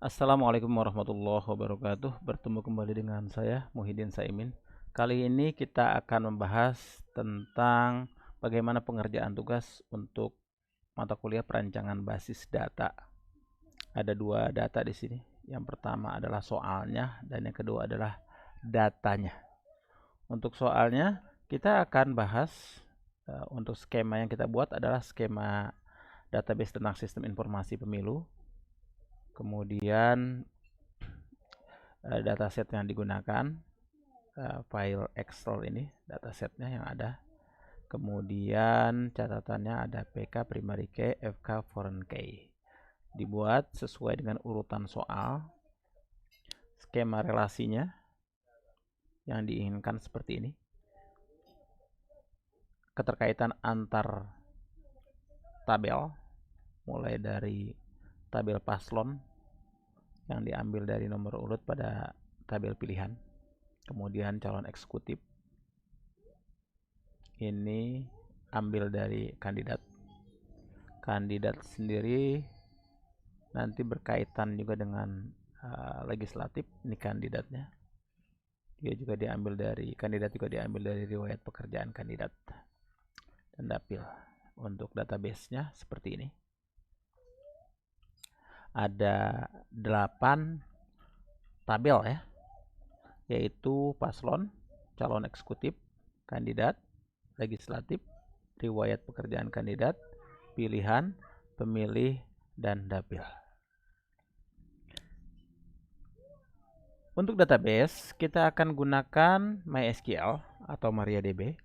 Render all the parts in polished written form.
Assalamualaikum warahmatullahi wabarakatuh. Bertemu kembali dengan saya Muhyiddin Saimin. Kali ini kita akan membahas tentang bagaimana pengerjaan tugas untuk mata kuliah perancangan basis data. Ada dua data di sini. Yang pertama adalah soalnya dan yang kedua adalah datanya. Untuk soalnya kita akan bahas untuk skema yang kita buat adalah skema database tentang sistem informasi pemilu. Kemudian dataset yang digunakan, file Excel ini datasetnya yang ada. Kemudian catatannya ada PK primary key, FK foreign key. Dibuat sesuai dengan urutan soal. Skema relasinya yang diinginkan seperti ini. Keterkaitan antar tabel, mulai dari tabel paslon yang diambil dari nomor urut pada tabel pilihan. Kemudian calon eksekutif ini ambil dari kandidat. Kandidat sendiri nanti berkaitan juga dengan legislatif. Ini kandidatnya. Dia juga diambil dari kandidat, juga diambil dari riwayat pekerjaan kandidat dan dapil. Untuk database-nya seperti ini. Ada 8 tabel ya, yaitu paslon, calon eksekutif, kandidat, legislatif, riwayat pekerjaan kandidat, pilihan, pemilih, dan dapil. Untuk database, kita akan gunakan MySQL atau MariaDB.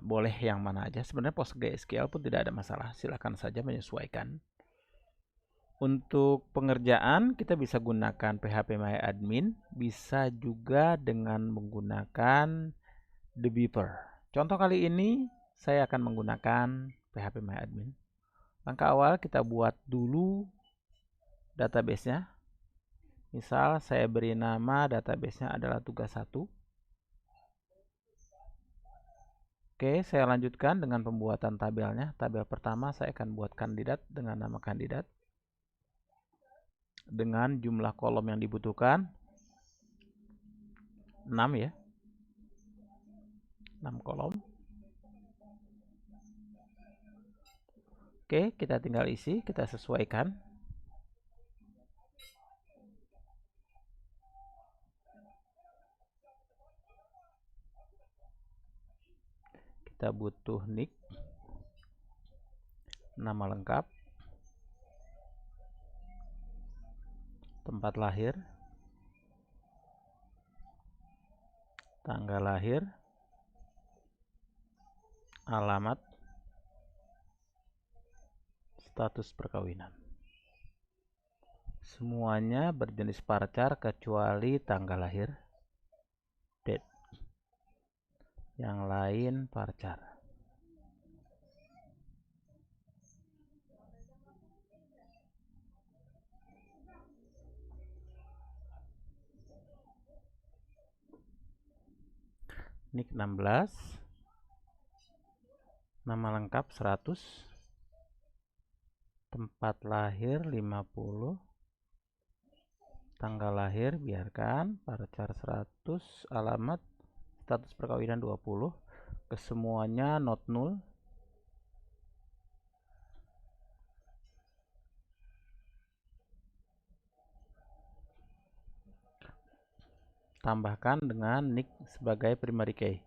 Boleh yang mana aja. Sebenarnya PostgreSQL pun tidak ada masalah. Silakan saja menyesuaikan. Untuk pengerjaan, kita bisa gunakan phpMyAdmin. Bisa juga dengan menggunakan The Beaver. Contoh kali ini, saya akan menggunakan phpMyAdmin. Langkah awal, kita buat dulu database-nya. Misal saya beri nama database-nya adalah tugas 1. Oke, saya lanjutkan dengan pembuatan tabelnya. Tabel pertama saya akan buat kandidat dengan nama kandidat. Dengan jumlah kolom yang dibutuhkan 6 ya. 6 kolom. Oke, kita tinggal isi, kita sesuaikan. Kita butuh nick, nama lengkap, tempat lahir, tanggal lahir, alamat, status perkawinan. Semuanya berjenis varchar kecuali tanggal lahir, date. Yang lain varchar. Nick 16, nama lengkap 100, tempat lahir 50, tanggal lahir biarkan, varchar 100, alamat, status perkawinan 20, kesemuanya not null. Tambahkan dengan nick sebagai primary key.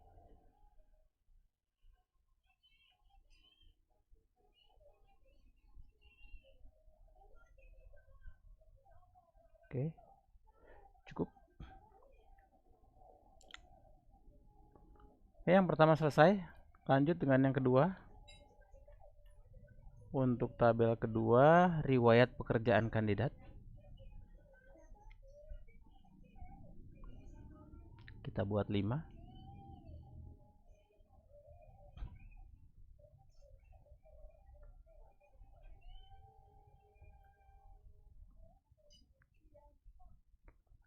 Oke, cukup. Yang pertama selesai, lanjut dengan yang kedua. Untuk tabel kedua, riwayat pekerjaan kandidat. Kita buat 5.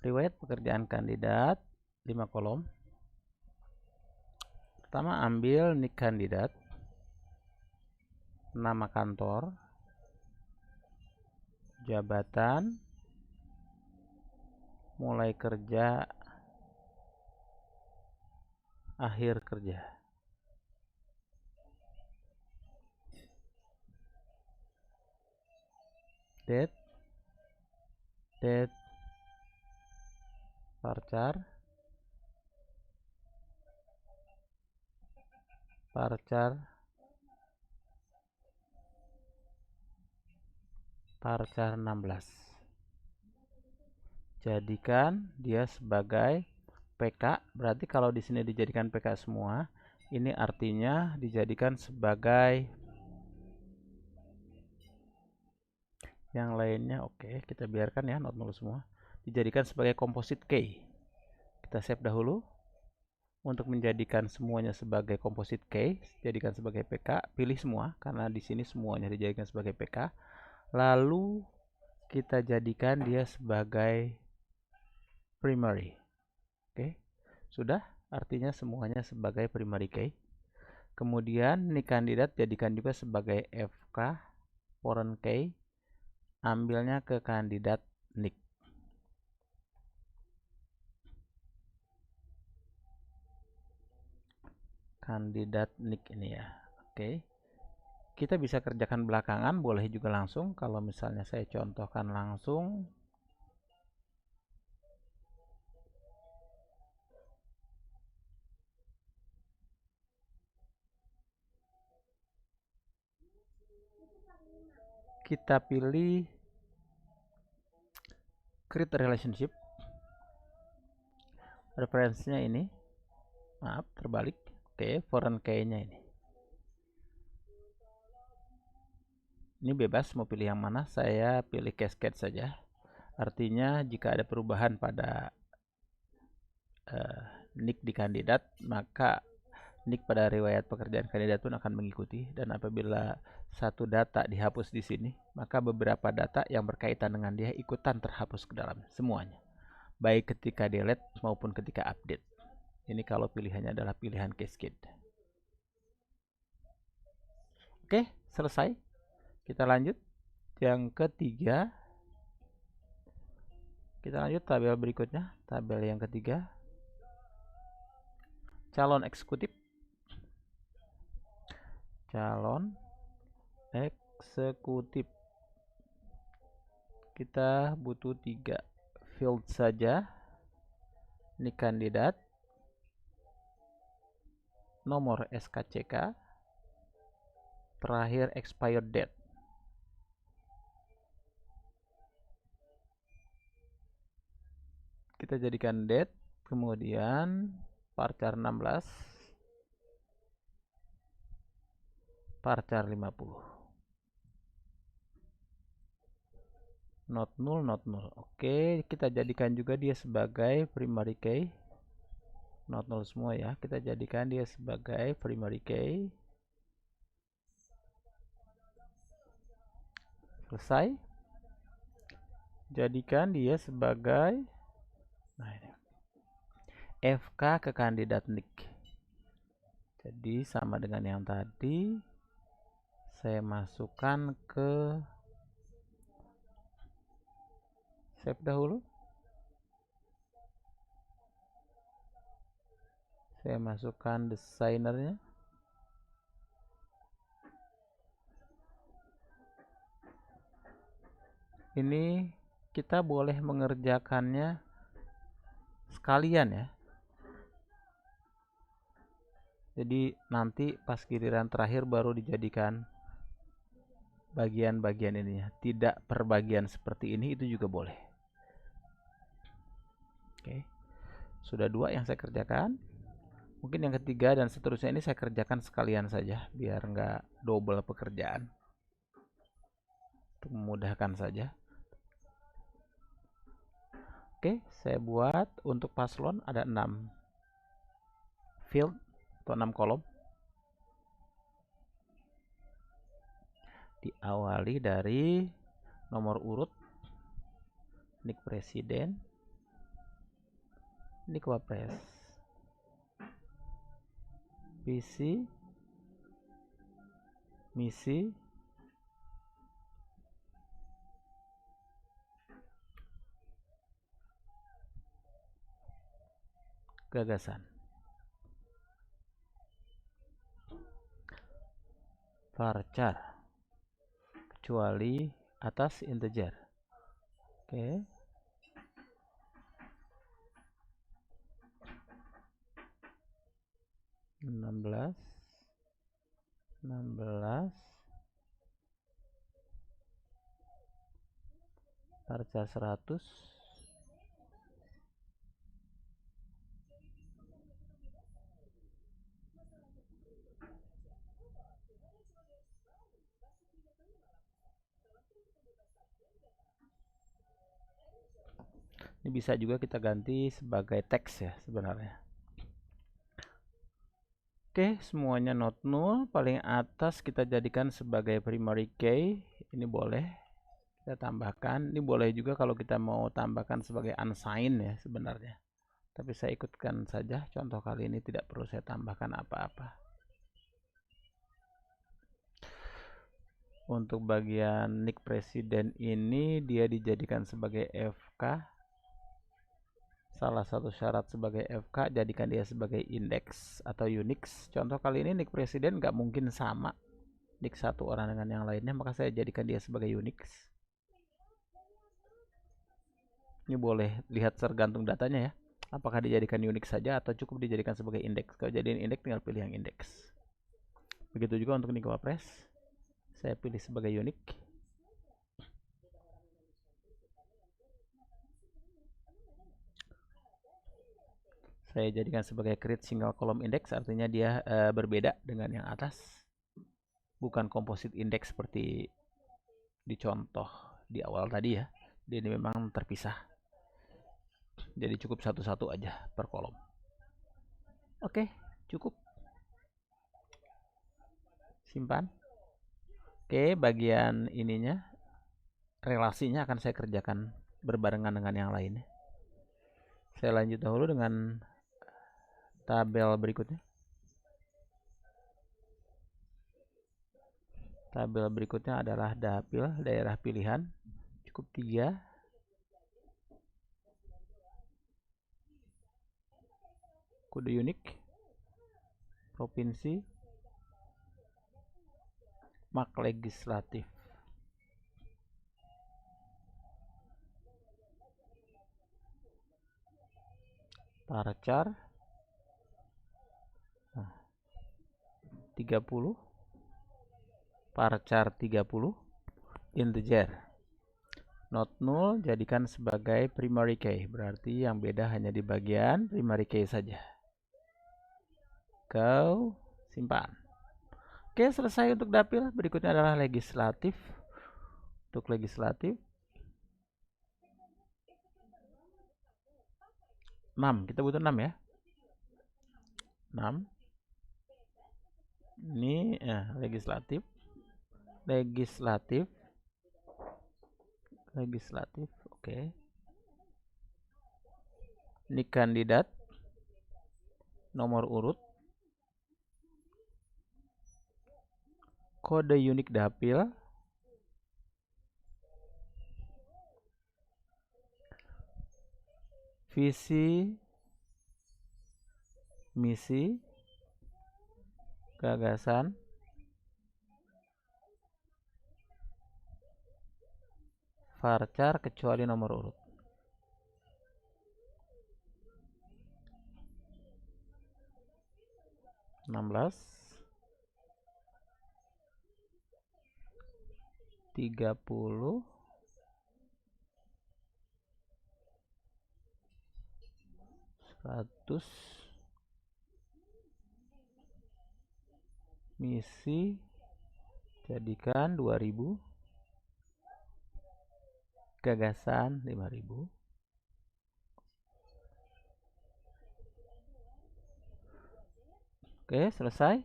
Riwayat pekerjaan kandidat 5 kolom. Pertama ambil nick kandidat, nama kantor, jabatan, mulai kerja, akhir kerja. Date, varchar, varchar 16. Jadikan dia sebagai PK. Berarti kalau di sini dijadikan PK semua, ini artinya dijadikan sebagai yang lainnya. Oke, kita biarkan ya not null semua. Dijadikan sebagai composite key. Kita save dahulu. Untuk menjadikan semuanya sebagai composite key, jadikan sebagai PK, pilih semua karena di sini semuanya dijadikan sebagai PK. Lalu kita jadikan dia sebagai primary. Oke, sudah, artinya semuanya sebagai primary key. Kemudian nih kandidat jadikan juga sebagai FK foreign key, ambilnya ke kandidat nick. Kandidat nick ini ya. Oke. Kita bisa kerjakan belakangan, boleh juga langsung. Kalau misalnya saya contohkan langsung, kita pilih create relationship. Referensinya ini, maaf terbalik. Oke, foreign key-nya ini. Ini bebas mau pilih yang mana, saya pilih cascade saja. Artinya jika ada perubahan pada nick di kandidat, maka nick pada riwayat pekerjaan kandidat pun akan mengikuti. Dan apabila satu data dihapus di sini, maka beberapa data yang berkaitan dengan dia ikutan terhapus ke dalam semuanya, baik ketika delete maupun ketika update. Ini kalau pilihannya adalah pilihan cascade. Oke, selesai. Kita lanjut yang ketiga. Kita lanjut tabel berikutnya, tabel yang ketiga. Calon eksekutif. Calon eksekutif. Kita butuh 3 field saja. Ini kandidat, nomor SKCK, terakhir expired date. Kita jadikan date, kemudian varchar 16, varchar 50. Not null, not null. Oke, kita jadikan juga dia sebagai primary key. Not null semua ya. Kita jadikan dia sebagai primary key. Selesai. Jadikan dia sebagai FK ke kandidat nick. Jadi sama dengan yang tadi, saya masukkan ke save dahulu. Saya masukkan desainernya. Ini kita boleh mengerjakannya sekalian ya. Jadi nanti pas giliran terakhir baru dijadikan bagian-bagian ini ya. Tidak per bagian seperti ini, itu juga boleh. Oke. Sudah 2 yang saya kerjakan. Mungkin yang ketiga dan seterusnya ini saya kerjakan sekalian saja biar nggak double pekerjaan. Untuk memudahkan saja. Oke, saya buat untuk paslon ada 6 field atau 6 kolom. Diawali dari nomor urut, nick presiden, nick wapres, visi, misi, gagasan. Varchar kecuali atas integer. Oke. Enam belas varchar 100 ini bisa juga kita ganti sebagai teks ya sebenarnya. Oke, semuanya not null. Paling atas kita jadikan sebagai primary key. Ini boleh kita tambahkan. Ini boleh juga kalau kita mau tambahkan sebagai unsigned ya sebenarnya. Tapi saya ikutkan saja. Contoh kali ini tidak perlu saya tambahkan apa-apa. Untuk bagian nick presiden ini dia dijadikan sebagai FK. Salah satu syarat sebagai FK, jadikan dia sebagai index atau Unix. Contoh kali ini nick presiden nggak mungkin sama nick satu orang dengan yang lainnya, maka saya jadikan dia sebagai Unix. Ini boleh lihat tergantung datanya ya. Apakah dijadikan Unix saja atau cukup dijadikan sebagai index. Kalau jadiin index tinggal pilih yang index. Begitu juga untuk nick wapres. Saya pilih sebagai Unix. Saya jadikan sebagai create single column index, artinya dia berbeda dengan yang atas. Bukan composite index seperti di contoh di awal tadi ya. Dia ini memang terpisah. Jadi cukup satu-satu aja per kolom. Oke, cukup. Simpan. Oke, bagian ininya relasinya akan saya kerjakan berbarengan dengan yang lainnya. Saya lanjut dahulu dengan tabel berikutnya. Tabel berikutnya adalah dapil, daerah pilihan. Cukup 3. Kode unik. Provinsi. Mak legislatif. Varchar 30. Varchar 30. Integer. Not null jadikan sebagai primary key. Berarti yang beda hanya di bagian primary key saja. Kau simpan. Oke, selesai untuk dapil. Berikutnya adalah legislatif. Untuk legislatif 6. Kita butuh 6 ya. 6. Ini legislatif. Oke. Ini kandidat, nomor urut, kode unik dapil, visi, misi, gagasan, varchar kecuali nomor urut. (16) 30 100 misi jadikan 2000, gagasan 5000. Oke, selesai.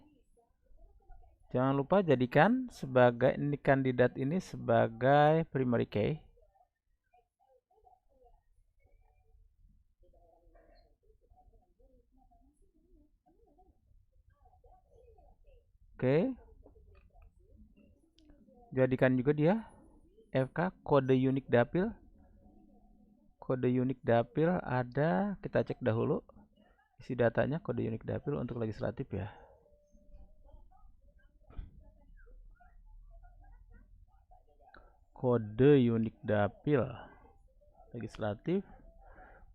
Jangan lupa jadikan sebagai ini kandidat ini sebagai primary key. Oke. Jadikan juga dia FK kode unik dapil. Kode unik dapil ada, kita cek dahulu. Isi datanya kode unik dapil untuk legislatif ya. Kode unik dapil legislatif.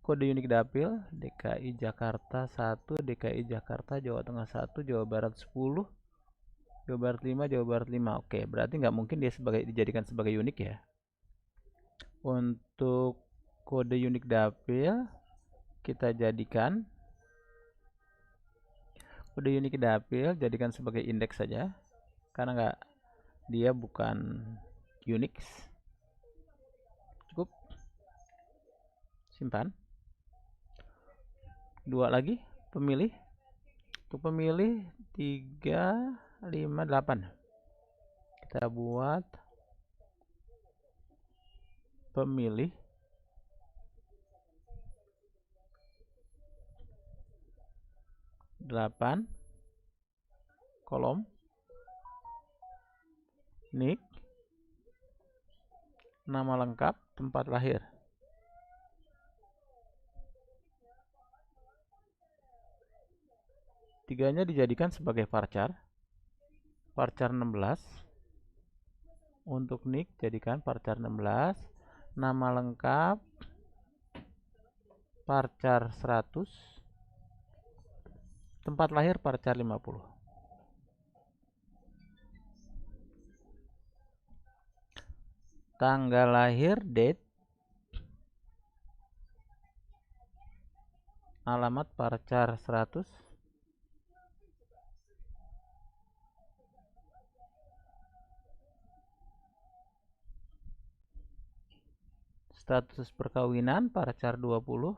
Kode unik dapil DKI Jakarta 1, DKI Jakarta, Jawa Tengah 1, Jawa Barat 10, Jawa Barat 5, Jawa Barat 5. Oke, berarti nggak mungkin dia dijadikan sebagai unik ya. Untuk kode unik dapil kita jadikan kode unik dapil jadikan sebagai indeks saja karena dia bukan Unix. Cukup. Simpan. Dua lagi pemilih. Untuk pemilih 3, 5, 8. Kita buat pemilih delapan kolom nik, nama lengkap, tempat lahir. Tiganya dijadikan sebagai varchar 16. Untuk nik jadikan varchar 16, nama lengkap varchar 100, tempat lahir varchar 50. Tanggal lahir date, alamat varchar 100, status perkawinan varchar 20,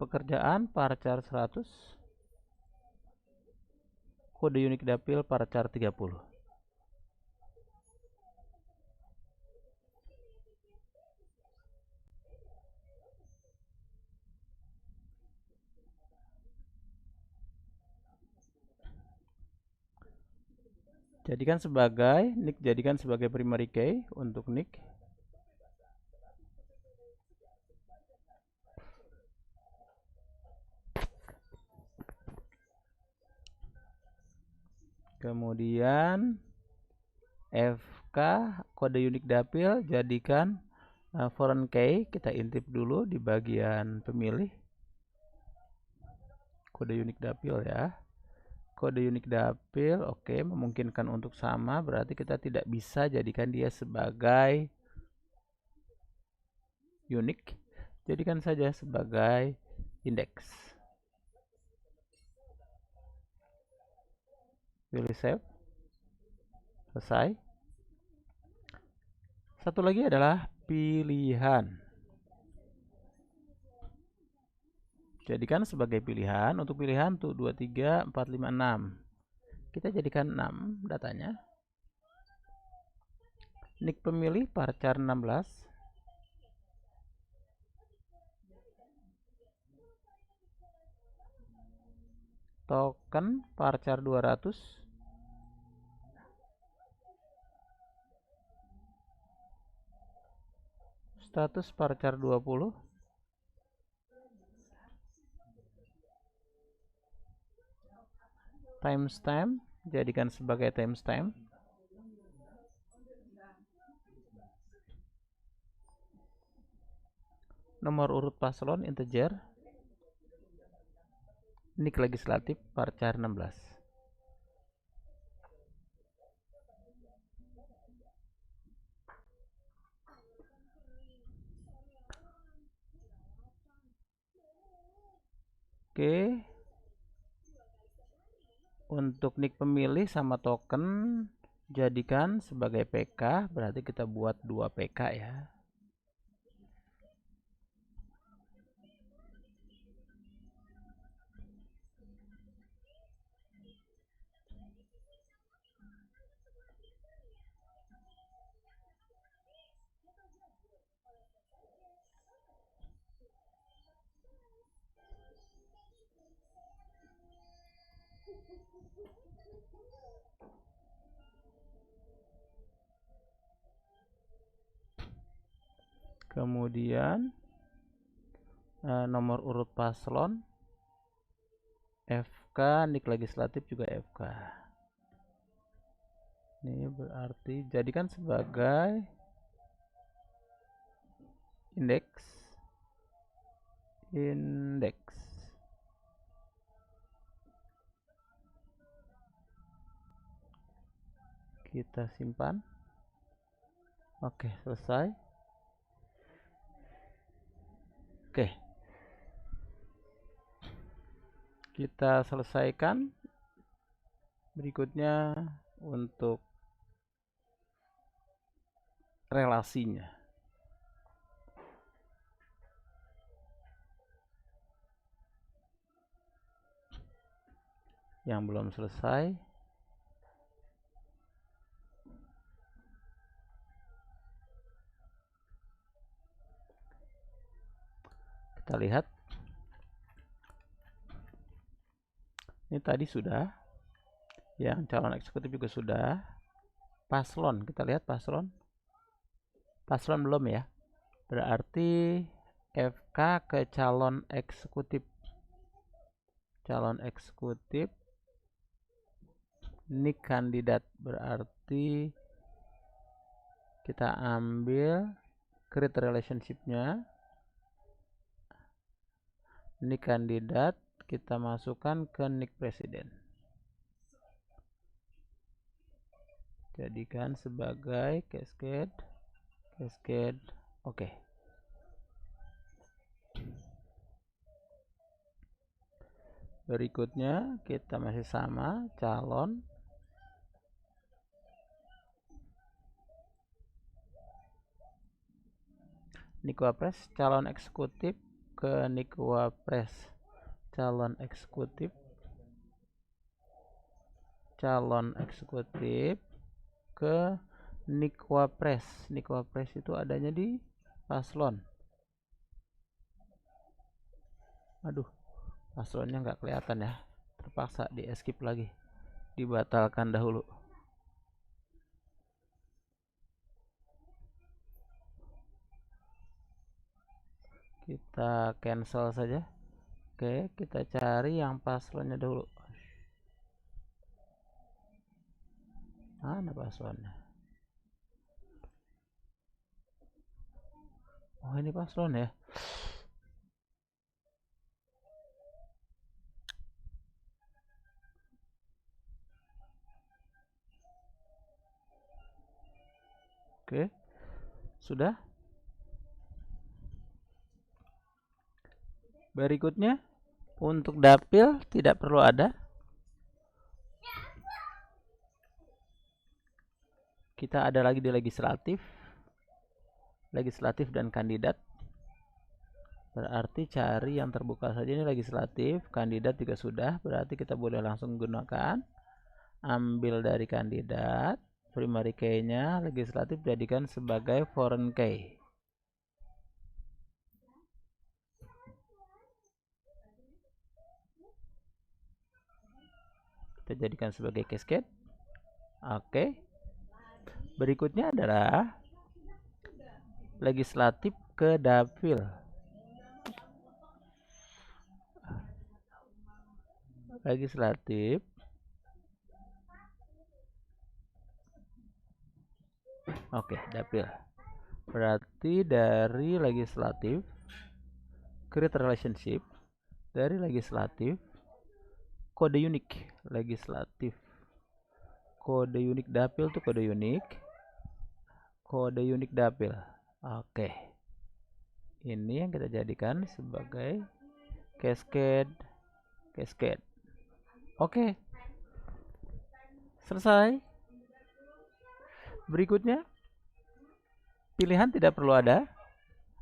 pekerjaan varchar 100, kode unik dapil varchar 30. Jadikan sebagai nik, jadikan sebagai primary key untuk nik. Kemudian FK kode unik dapil jadikan foreign key, kita intip dulu di bagian pemilih. Kode unik dapil ya. Kode unik dapil oke, memungkinkan untuk sama, berarti kita tidak bisa jadikan dia sebagai unik. Jadikan saja sebagai indeks. Pilih save. Selesai. Satu lagi adalah pilihan. Jadikan sebagai pilihan. Untuk pilihan tuh 2, 3, 4, 5, 6. Kita jadikan 6 datanya. Nik pemilih varchar 16. Token varchar 200. Status varchar 20. Timestamp jadikan sebagai timestamp. Nomor urut paslon integer. Nik legislatif varchar 16. Oke. Untuk nik pemilih sama token jadikan sebagai PK, berarti kita buat 2 PK ya. Kemudian nomor urut paslon FK, nik legislatif juga FK. Ini berarti jadikan sebagai indeks. Kita simpan. Oke, selesai. Oke. Kita selesaikan. Berikutnya untuk relasinya. Yang belum selesai. Kita lihat. Ini tadi sudah. Yang calon eksekutif juga sudah. Paslon, kita lihat paslon. Paslon belum ya. Berarti FK ke calon eksekutif. Calon eksekutif. Nik kandidat, berarti kita ambil create relationship-nya. Nik kandidat kita masukkan ke nik presiden. Jadikan sebagai cascade. Oke. Berikutnya kita masih sama, calon. Nik Wapres, calon eksekutif ke nik Wapres. Calon eksekutif ke nik Wapres. Nik Wapres itu adanya di paslon. Aduh, paslonnya nggak kelihatan ya. Terpaksa di skip lagi. Dibatalkan dahulu. Kita cancel saja. Oke, kita cari yang paslonnya dulu. Mana paslonnya? Oh, ini paslon ya. Oke. Sudah? Berikutnya untuk dapil tidak perlu ada. Kita ada lagi di legislatif dan kandidat. Berarti cari yang terbuka saja, ini legislatif, kandidat juga sudah, berarti kita boleh langsung gunakan. Ambil dari kandidat, primary key-nya legislatif jadikan sebagai foreign key. Kita jadikan sebagai cascade. Oke. Berikutnya adalah legislatif ke dapil. Legislatif. Oke, dapil. Berarti dari legislatif create relationship, dari legislatif kode unik legislatif. Kode unik dapil tuh kode unik dapil. Oke. Ini yang kita jadikan sebagai cascade. Oke. Selesai. Berikutnya pilihan tidak perlu ada.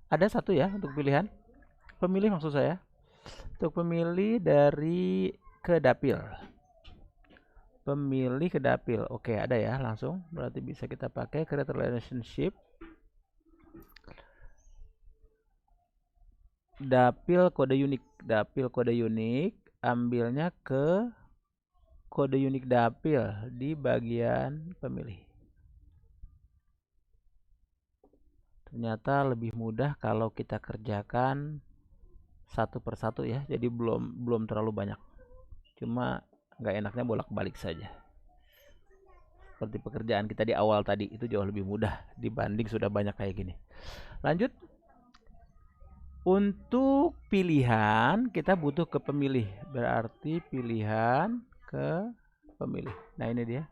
Ada satu ya untuk pilihan. Pemilih maksud saya. Untuk pemilih dari ke dapil. Pemilih ke dapil. Oke, ada ya langsung. Berarti bisa kita pakai create relationship. Dapil kode unik. Ambilnya ke kode unik dapil di bagian pemilih. Ternyata lebih mudah kalau kita kerjakan satu persatu ya. Jadi belum terlalu banyak. Cuma nggak enaknya bolak-balik saja. Seperti pekerjaan kita di awal tadi, itu jauh lebih mudah dibanding sudah banyak kayak gini. Lanjut. Untuk pilihan kita butuh ke pemilih. Berarti pilihan ke pemilih. Nah, ini dia.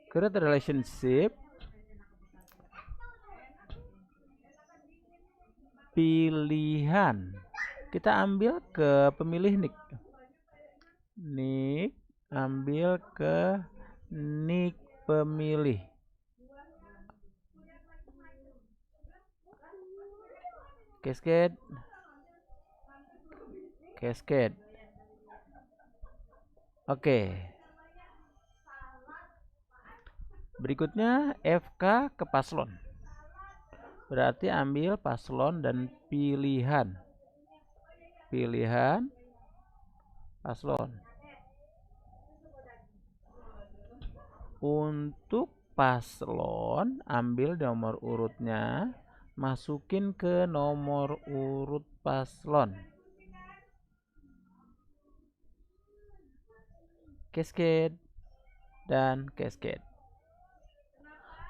Create relationship. Pilihan. Kita ambil ke pemilih nick. Nick, ambil ke nick pemilih. Cascade. Cascade. Oke. Berikutnya FK ke paslon. Berarti ambil paslon dan pilihan. Pilihan paslon. Untuk paslon, ambil nomor urutnya, masukin ke nomor urut paslon. Cascade dan cascade.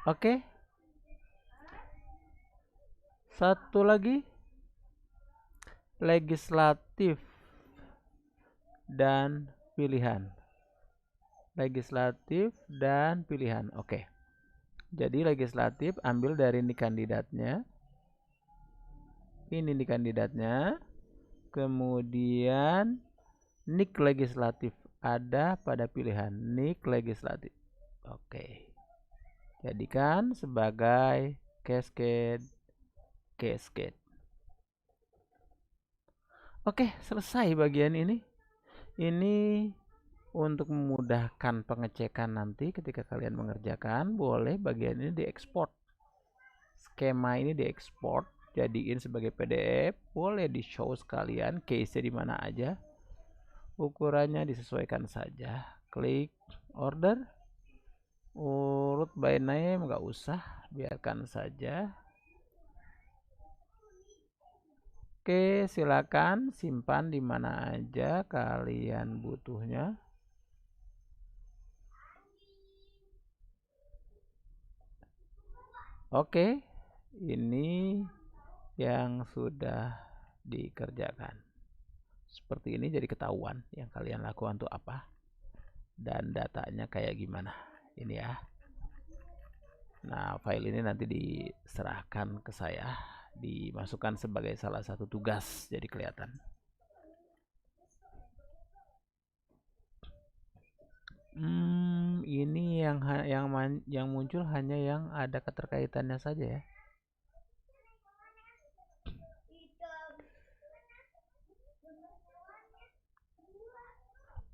Oke. Satu lagi, legislatif dan pilihan. Legislatif dan pilihan. Oke. Jadi legislatif ambil dari ini kandidatnya. Ini nih kandidatnya. Kemudian nick legislatif ada pada pilihan nick legislatif. Oke. Jadikan sebagai cascade. Cascade. Oke, selesai bagian ini. Ini untuk memudahkan pengecekan nanti ketika kalian mengerjakan, boleh bagian ini diekspor. Skema ini diekspor, jadiin sebagai PDF, boleh di-show sekalian case-nya di mana aja. Ukurannya disesuaikan saja. Klik order. Urut by name nggak usah, biarkan saja. Oke, silakan simpan di mana aja kalian butuhnya. Oke, ini yang sudah dikerjakan. Seperti ini jadi ketahuan yang kalian lakukan untuk apa dan datanya kayak gimana. Ini ya. Nah, file ini nanti diserahkan ke saya, dimasukkan sebagai salah satu tugas, jadi kelihatan. Ini yang muncul hanya yang ada keterkaitannya saja ya.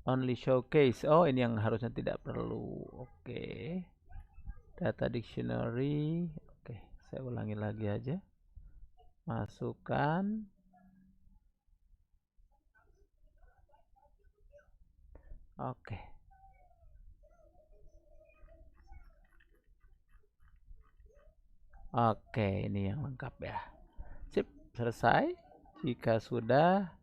Only showcase. Oh, ini yang harusnya tidak perlu. Oke. Data dictionary. Oke, saya ulangi lagi aja. Masukkan. Oke. Oke, ini yang lengkap ya. Sip, selesai. Jika sudah,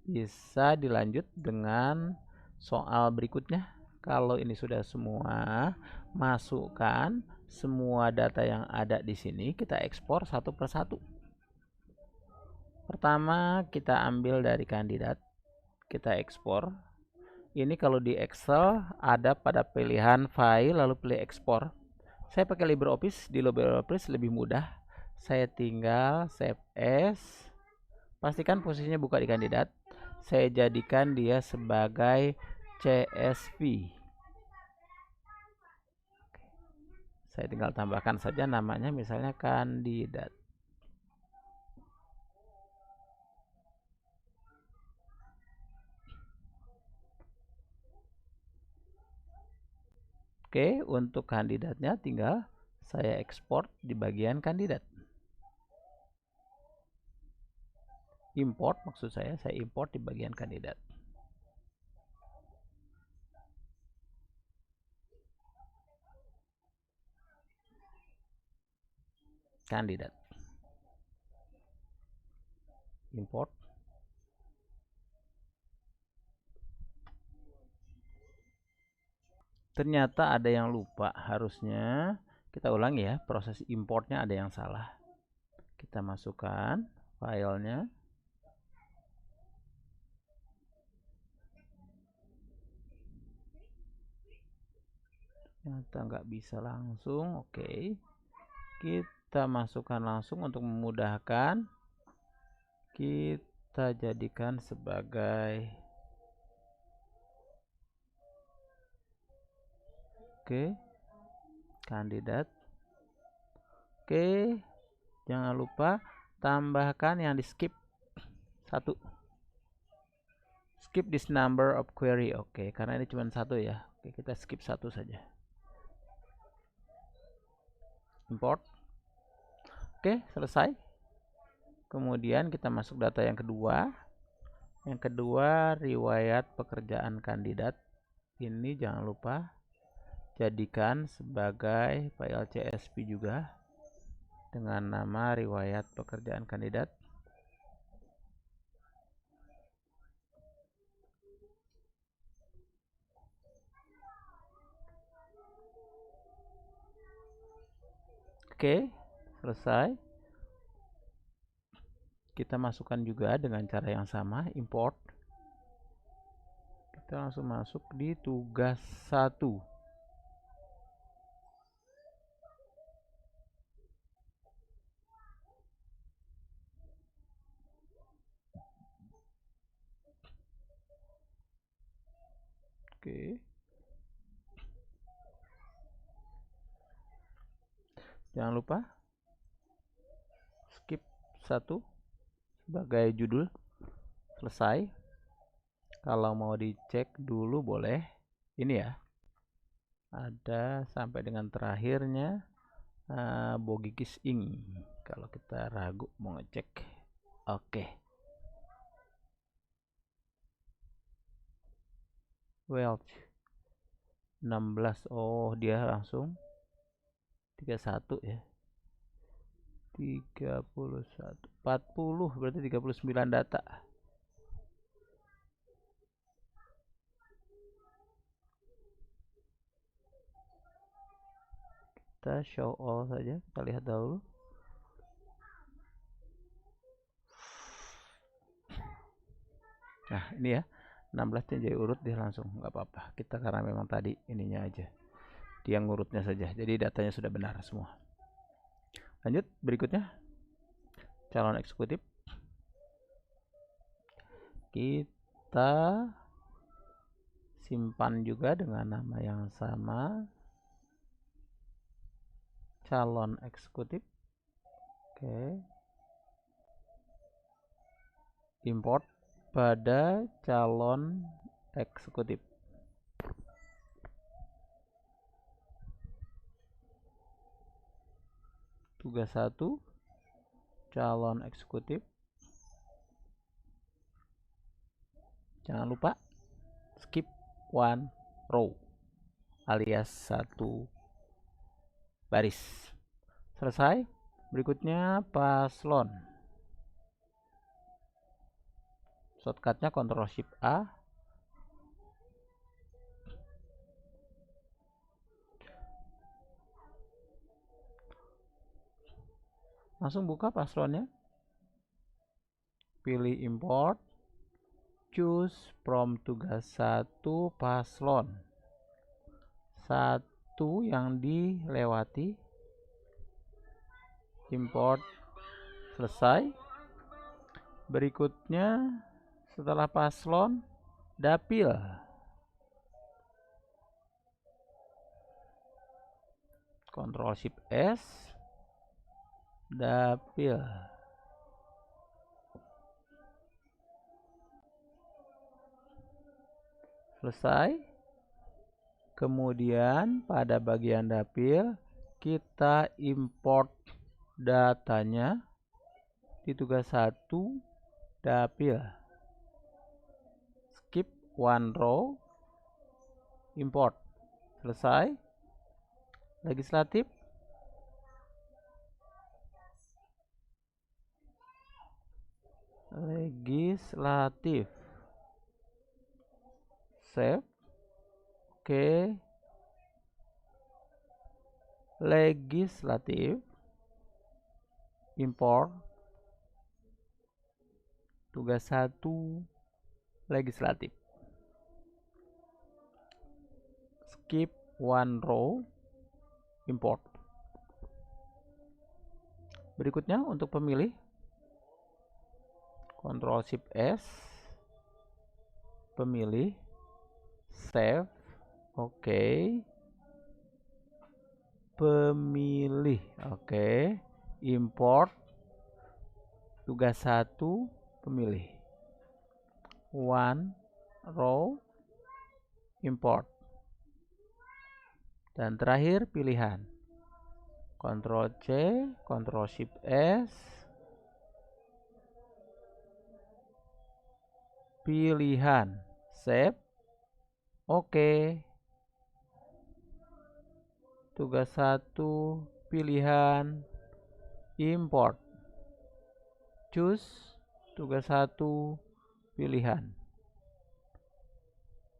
bisa dilanjut dengan soal berikutnya. Kalau ini sudah semua, masukkan semua data yang ada di sini, kita ekspor satu persatu. Pertama, kita ambil dari kandidat, kita ekspor. Ini kalau di Excel ada pada pilihan file lalu pilih ekspor. Saya pakai LibreOffice, di LibreOffice lebih mudah. Saya tinggal save as. Pastikan posisinya buka di kandidat. Saya jadikan dia sebagai CSV. Saya tinggal tambahkan saja namanya, misalnya kandidat. Oke, untuk kandidatnya tinggal saya ekspor di bagian kandidat. Import maksud saya import di bagian kandidat. kandidat. Import. Ternyata ada yang lupa, harusnya kita ulangi ya, proses importnya ada yang salah. Kita masukkan filenya. Ternyata nggak bisa langsung. Oke, kita masukkan langsung untuk memudahkan. Kita jadikan sebagai kandidat. Oke, jangan lupa tambahkan yang di skip 1. Skip this number of query. Oke, karena ini cuma 1 ya. Oke, kita skip 1 saja. Import. Oke, selesai. Kemudian kita masuk data yang kedua. Yang kedua, riwayat pekerjaan kandidat. Ini jangan lupa jadikan sebagai file CSV juga dengan nama riwayat pekerjaan kandidat. Oke, selesai. Kita masukkan juga dengan cara yang sama, import. Kita langsung masuk di tugas 1. Oke. Jangan lupa skip 1 sebagai judul. Selesai. Kalau mau dicek dulu boleh. Ini ya. Ada sampai dengan terakhirnya Bogikis Ing. Kalau kita ragu mau ngecek. Oke. Welch 16. Oh, dia langsung 31 ya. 31 40 berarti 39 data. Kita show all saja, kita lihat dahulu. Nah, ini ya. 16 jadi urut dia langsung, nggak apa-apa. Kita karena memang tadi ininya aja. Dia ngurutnya saja. Jadi datanya sudah benar semua. Lanjut berikutnya. Calon eksekutif. Kita simpan juga dengan nama yang sama. Calon eksekutif. Oke. Import pada calon eksekutif. Tugas 1 calon eksekutif. Jangan lupa skip 1 row alias 1 baris. Selesai. Berikutnya paslon. Shortcutnya Ctrl Shift A. Langsung buka paslonnya. Pilih import. Choose from tugas 1 paslon. 1 yang dilewati. Import. Selesai. Berikutnya setelah paslon, dapil. Ctrl Shift S. Dapil. Selesai. Kemudian pada bagian dapil kita import datanya di tugas 1 dapil. Skip 1 row. Import. Selesai. Legislatif. legislatif. Save. Oke. Legislatif. Import. Tugas 1 legislatif. Skip one row. Import. Berikutnya untuk pemilih, Ctrl Shift S, pemilih, save, oke, pemilih, oke, import, tugas 1, pemilih, one row, import, dan terakhir pilihan, Ctrl C, Ctrl Shift S, pilihan, save, oke, tugas 1, pilihan, import, choose, tugas 1, pilihan,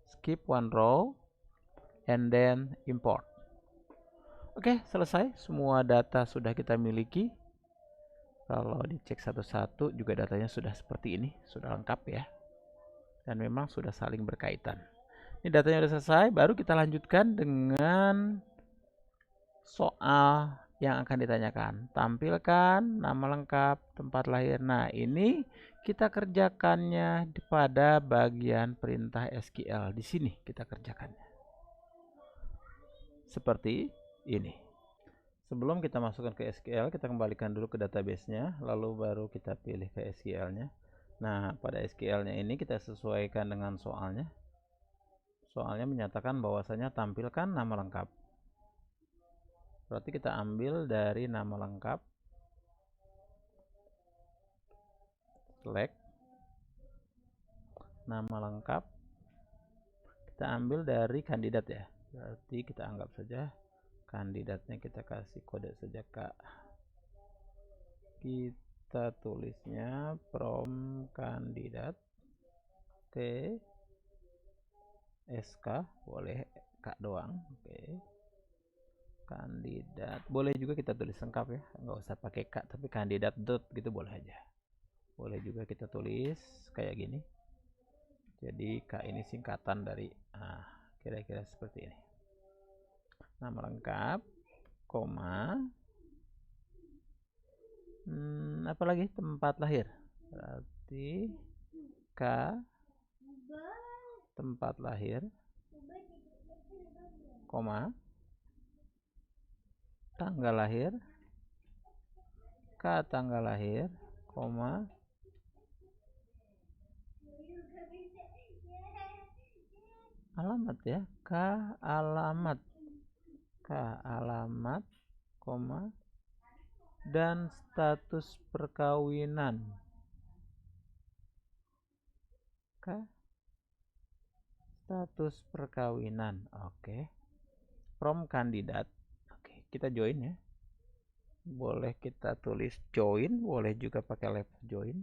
skip one row, and then import. Oke, selesai. Semua data sudah kita miliki. Kalau dicek satu-satu juga datanya sudah seperti ini, sudah lengkap ya. Dan memang sudah saling berkaitan. Ini datanya sudah selesai, baru kita lanjutkan dengan soal yang akan ditanyakan. Tampilkan nama lengkap, tempat lahir. Nah, ini kita kerjakannya pada bagian perintah SQL. Di sini kita kerjakannya. Seperti ini. Sebelum kita masukkan ke SQL, kita kembalikan dulu ke database-nya, lalu baru kita pilih ke SQL-nya. Nah, pada SQL-nya ini kita sesuaikan dengan soalnya. Soalnya menyatakan bahwasanya tampilkan nama lengkap. Berarti kita ambil dari nama lengkap. Select. Nama lengkap. Kita ambil dari kandidat ya. Berarti kita anggap saja kandidatnya kita kasih kode saja K. Kita tulisnya from kandidat T SK, boleh K doang. Oke. Kandidat, boleh juga kita tulis lengkap ya, nggak usah pakai K, tapi kandidat dot gitu boleh aja. Boleh juga kita tulis kayak gini. Jadi K ini singkatan dari kira-kira seperti ini. Nama lengkap, koma, apalagi tempat lahir. Berarti K tempat lahir, koma, tanggal lahir, K tanggal lahir, koma, alamat ya, K alamat, koma, dan status perkawinan, K status perkawinan. Oke. From kandidat. Oke, kita join ya. Boleh kita tulis join, boleh juga pakai left join.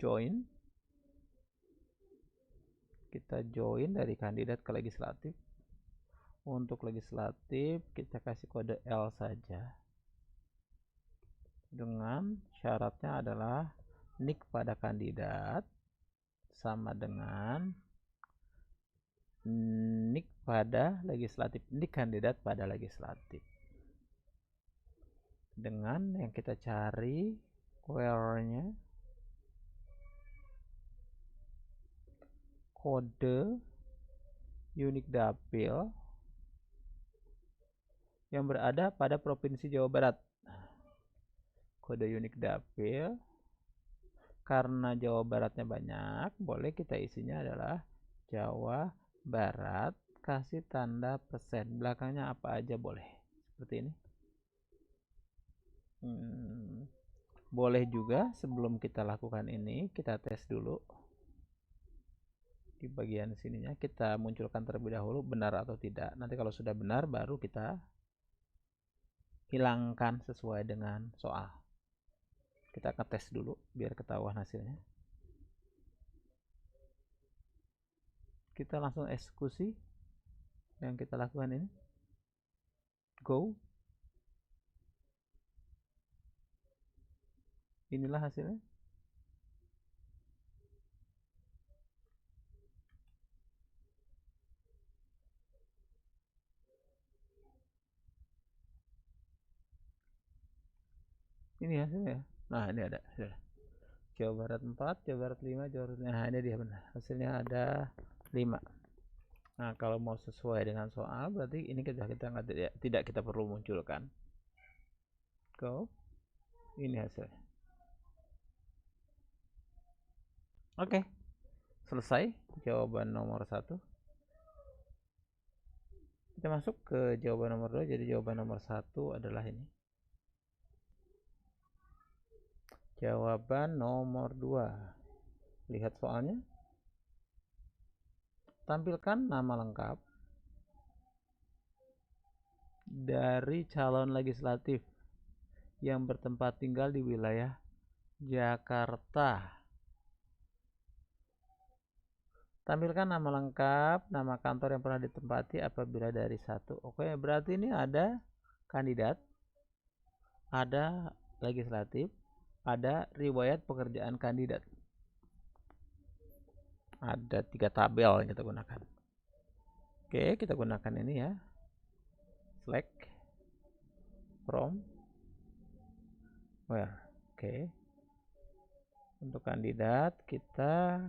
Join. Kita join dari kandidat ke legislatif. Untuk legislatif kita kasih kode L saja. Dengan syaratnya adalah nick pada kandidat sama dengan nick pada legislatif, nick kandidat pada legislatif. Dengan yang kita cari where-nya kode unik dapil yang berada pada Provinsi Jawa Barat. Kode unik dapil, karena Jawa Baratnya banyak, boleh kita isinya adalah Jawa Barat, kasih tanda persen, belakangnya apa aja boleh, seperti ini. Boleh juga sebelum kita lakukan ini, kita tes dulu. Di bagian sininya kita munculkan terlebih dahulu benar atau tidak. Nanti kalau sudah benar baru kita hilangkan sesuai dengan soal. Kita akan tes dulu biar ketahuan hasilnya. Kita langsung eksekusi yang kita lakukan ini. Go. Inilah hasilnya. Ini hasilnya. Nah, ini ada. Jawa Barat 4, Jawa Barat 5, Jawa Barat 5. Nah, ini dia benar. Hasilnya ada 5. Nah, kalau mau sesuai dengan soal berarti ini kita tidak kita perlu munculkan. Go. Ini hasilnya. Oke. Selesai jawaban nomor 1. Kita masuk ke jawaban nomor 2. Jadi jawaban nomor 1 adalah ini. Jawaban nomor 2. Lihat soalnya. Tampilkan nama lengkap dari calon legislatif yang bertempat tinggal di wilayah Jakarta. Tampilkan nama lengkap, nama kantor yang pernah ditempati apabila dari 1. Oke, berarti ini ada kandidat, ada legislatif, ada riwayat pekerjaan kandidat. Ada 3 tabel yang kita gunakan. Oke, kita gunakan ini ya. Select from where. Oke. Untuk kandidat kita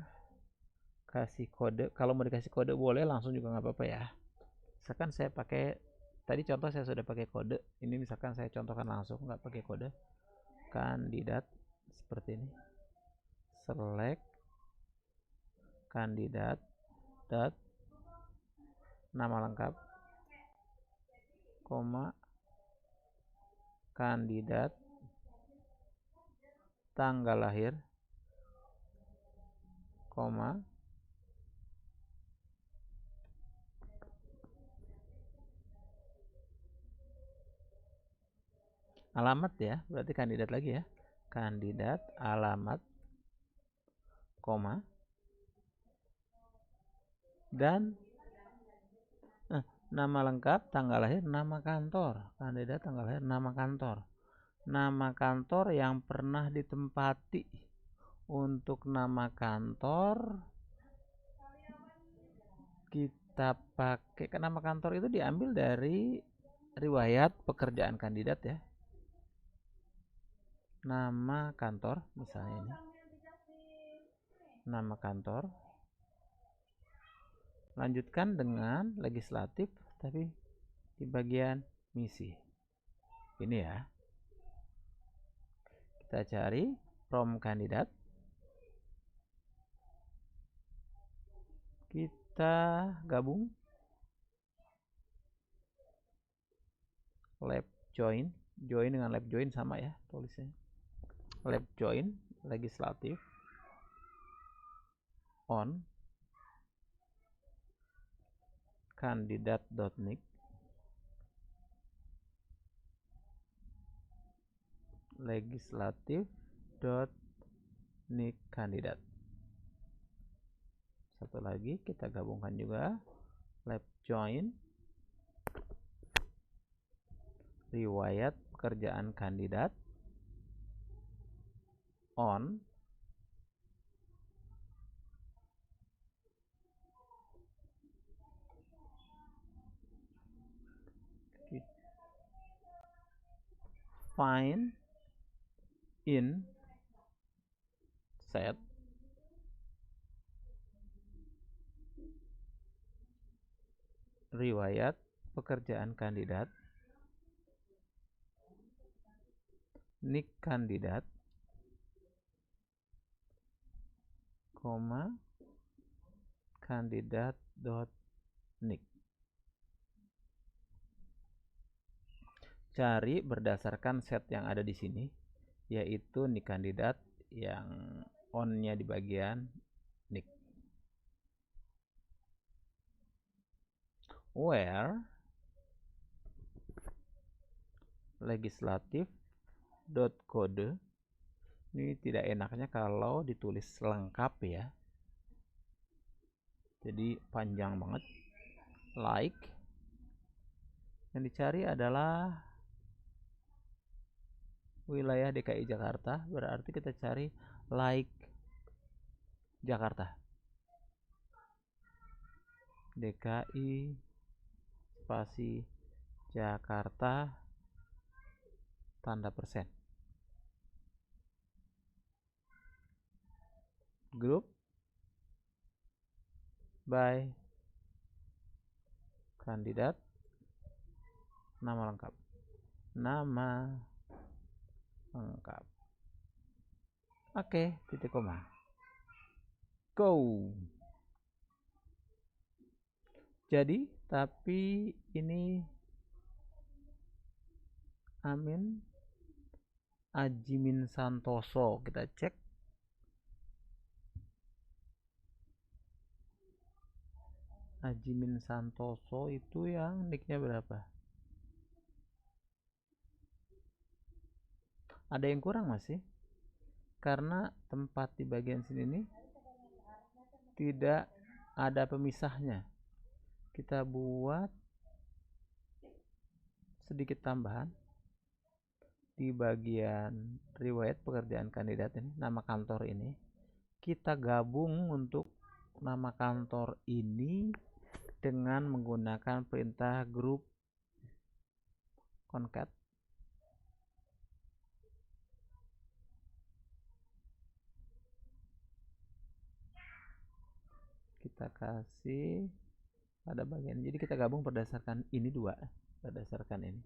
kasih kode. Kalau mau dikasih kode boleh, langsung juga nggak apa-apa ya. Misalkan saya pakai, tadi contoh saya sudah pakai kode. Ini misalkan saya contohkan langsung, nggak pakai kode. Kandidat seperti ini. Select kandidat dot nama lengkap, koma kandidat tanggal lahir, koma alamat ya, berarti kandidat lagi ya. Kandidat, alamat, koma dan nama lengkap, tanggal lahir, nama kantor. Kandidat, tanggal lahir, nama kantor. Nama kantor yang pernah ditempati. Untuk nama kantor kita pakai, nama kantor itu diambil dari riwayat pekerjaan kandidat ya. Nama kantor misalnya ini. Nama kantor. Lanjutkan dengan legislatif tapi di bagian misi. Ini ya. Kita cari from kandidat. Kita gabung lab join dengan lab join sama ya tulisnya. Lab join legislatif on kandidat.nic legislatif.nic kandidat. Satu lagi kita gabungkan juga lab join riwayat pekerjaan kandidat on find in set riwayat pekerjaan kandidat nik kandidat, koma kandidat.nic. Cari berdasarkan set yang ada di sini, yaitu nik kandidat yang on-nya di bagian nik. Where legislatif dot kode. Ini tidak enaknya kalau ditulis lengkap ya, jadi panjang banget. Like, yang dicari adalah wilayah DKI Jakarta, berarti kita cari like Jakarta. DKI spasi Jakarta tanda persen. Grup by kandidat, nama lengkap. Oke, titik koma. Go. Jadi, tapi ini Amin Ajimin Santoso, kita cek. Ajimin Santoso itu yang nicknya berapa? Ada yang kurang masih, karena tempat di bagian sini nih tidak ada pemisahnya. Kita buat sedikit tambahan di bagian riwayat pekerjaan kandidat ini, nama kantor ini. Kita gabung untuk nama kantor ini dengan menggunakan perintah group concat. Kita kasih pada bagian, jadi kita gabung berdasarkan ini dua, berdasarkan ini.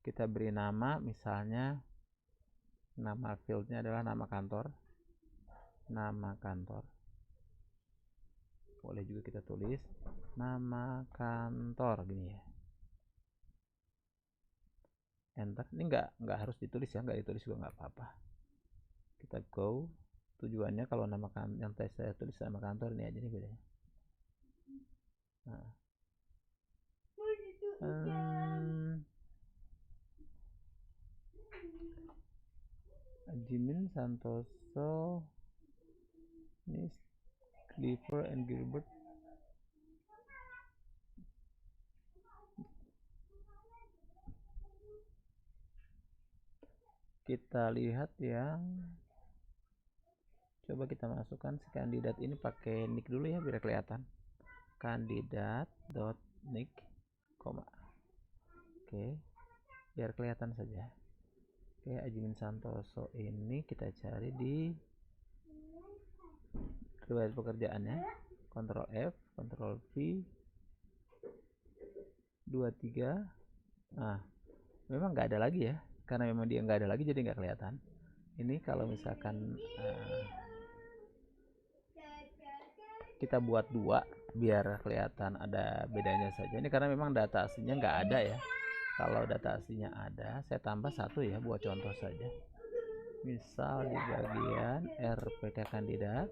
Kita beri nama, misalnya nama fieldnya adalah nama kantor. Boleh juga kita tulis nama kantor gini ya. Enter. Ini nggak harus ditulis ya, nggak ditulis juga nggak apa-apa. Kita go. Tujuannya kalau nama yang saya tulis nama kantor ini aja nih bedanya. Nah. Ajimin Santoso, ini Clifford and Gilbert. Kita lihat yang, coba kita masukkan si kandidat ini pakai nick dulu ya biar kelihatan. Kandidat.nick, koma. Oke, biar kelihatan saja. Oke, Ajimin Santoso ini kita cari di riwayat pekerjaannya. Ctrl F, Ctrl V, 23. Nah, memang nggak ada lagi ya, karena memang dia nggak ada lagi jadi nggak kelihatan. Ini kalau misalkan kita buat dua biar kelihatan ada bedanya saja. Ini karena memang data aslinya nggak ada ya. Kalau data aslinya ada, saya tambah satu ya buat contoh saja. Misal di bagian RPK kandidat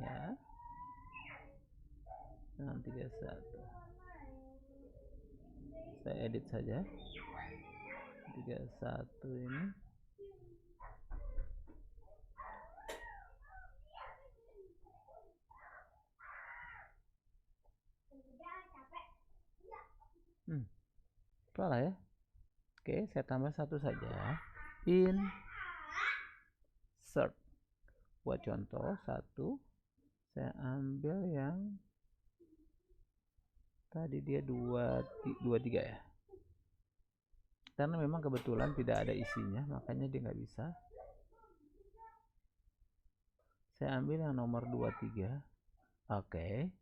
ya, 631. Saya edit saja 31 ini. Salah ya. Oke, saya tambah satu saja. Insert. Buat contoh satu, saya ambil yang tadi dia 23 ya. Karena memang kebetulan tidak ada isinya, makanya dia nggak bisa. Saya ambil yang nomor 23. Oke.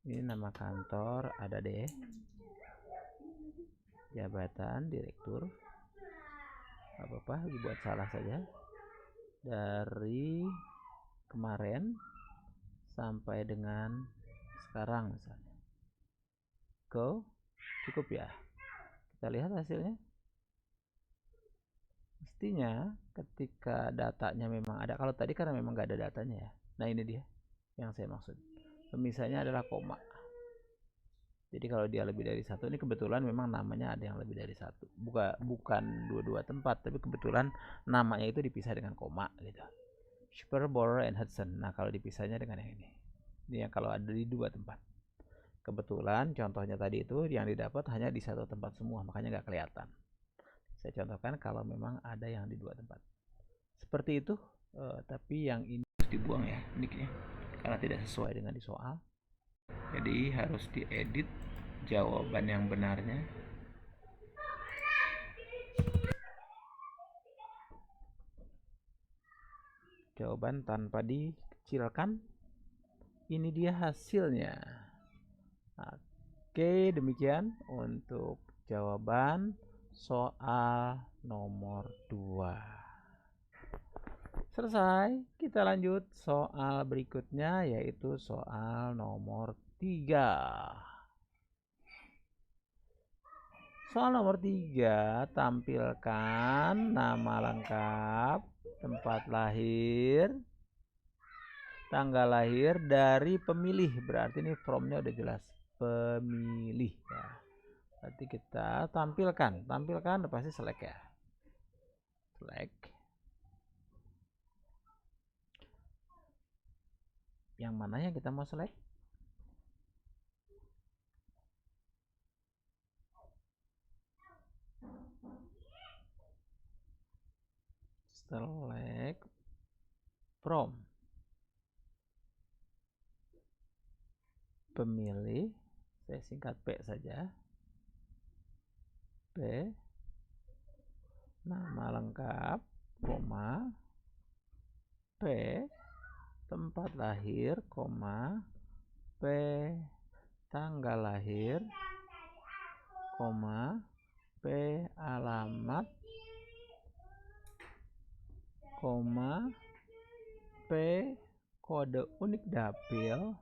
Ini nama kantor ada deh. Jabatan direktur. Apa-apa, dibuat salah saja. Dari kemarin sampai dengan sekarang misalnya. Go. Cukup ya. Kita lihat hasilnya. Mestinya ketika datanya memang ada. Kalau tadi karena memang nggak ada datanya ya. Nah ini dia yang saya maksud. Pemisahnya adalah koma. Jadi kalau dia lebih dari satu, ini kebetulan memang namanya ada yang lebih dari satu, bukan dua-dua tempat, tapi kebetulan namanya itu dipisah dengan koma gitu. Super Borer and Hudson. Nah kalau dipisahnya dengan yang ini yang kalau ada di dua tempat. Kebetulan contohnya tadi itu yang didapat hanya di satu tempat semua, makanya nggak kelihatan. Saya contohkan kalau memang ada yang di dua tempat. Seperti itu, tapi yang ini harus dibuang ya nicknya, karena tidak sesuai dengan di soal. Jadi harus diedit jawaban yang benarnya. Jawaban tanpa dikecilkan. Ini dia hasilnya. Oke, demikian untuk jawaban soal nomor 2. Selesai, kita lanjut soal berikutnya yaitu soal nomor 3. Soal nomor 3, tampilkan nama lengkap, tempat lahir, tanggal lahir dari pemilih. Berarti ini from-nya udah jelas, pemilih ya. Berarti kita tampilkan pasti select ya. Select. Yang mana yang kita mau select? Select from pemilih, saya singkat P saja. P nama lengkap, koma, P tempat lahir, koma, P tanggal lahir, koma, P alamat, koma, P kode unik dapil,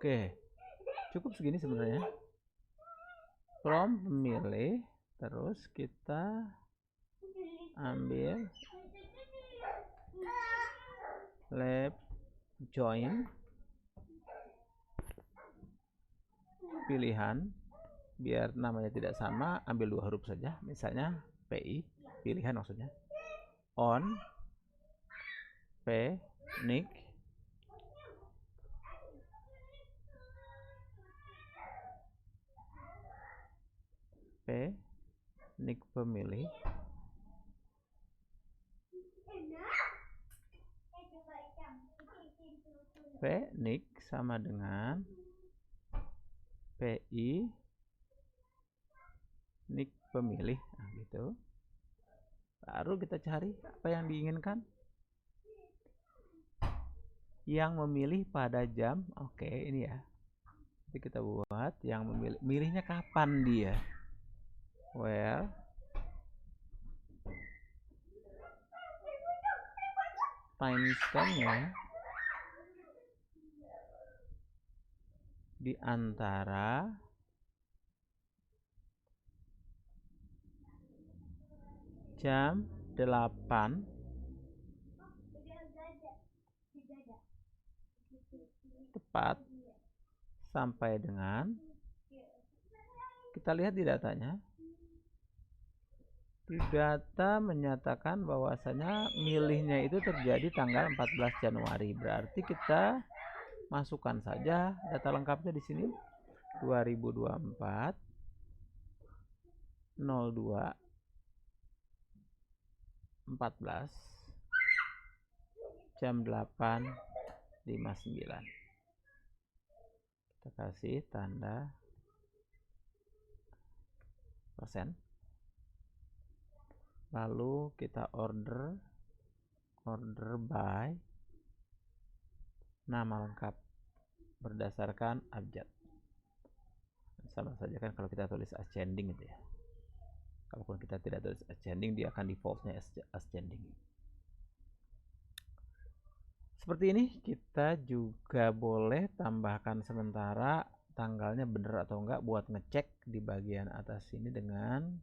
Oke, cukup segini sebenarnya. From pemilih, terus kita ambil lab join pilihan, biar namanya tidak sama, ambil dua huruf saja, misalnya PI, pilihan maksudnya, on, P, nick, P, nick pemilih, P, nick sama dengan PI, nick pemilih, nah gitu. Baru kita cari apa yang diinginkan. Yang memilih pada jam, oke ini ya. Jadi kita buat yang memilih, milihnya kapan dia? Well, timestamp-nya di antara jam 8 tepat sampai dengan, kita lihat di datanya, di data menyatakan bahwasanya milihnya itu terjadi tanggal 14 Januari. Berarti kita masukkan saja data lengkapnya di sini, 2024 02 14 jam 8.59. Kita kasih tanda persen, lalu kita order by nama lengkap berdasarkan abjad. Sama saja kan kalau kita tulis ascending gitu ya. Kalaupun kita tidak tulis ascending, dia akan defaultnya ascending. Seperti ini. Kita juga boleh tambahkan sementara tanggalnya benar atau enggak buat ngecek di bagian atas ini dengan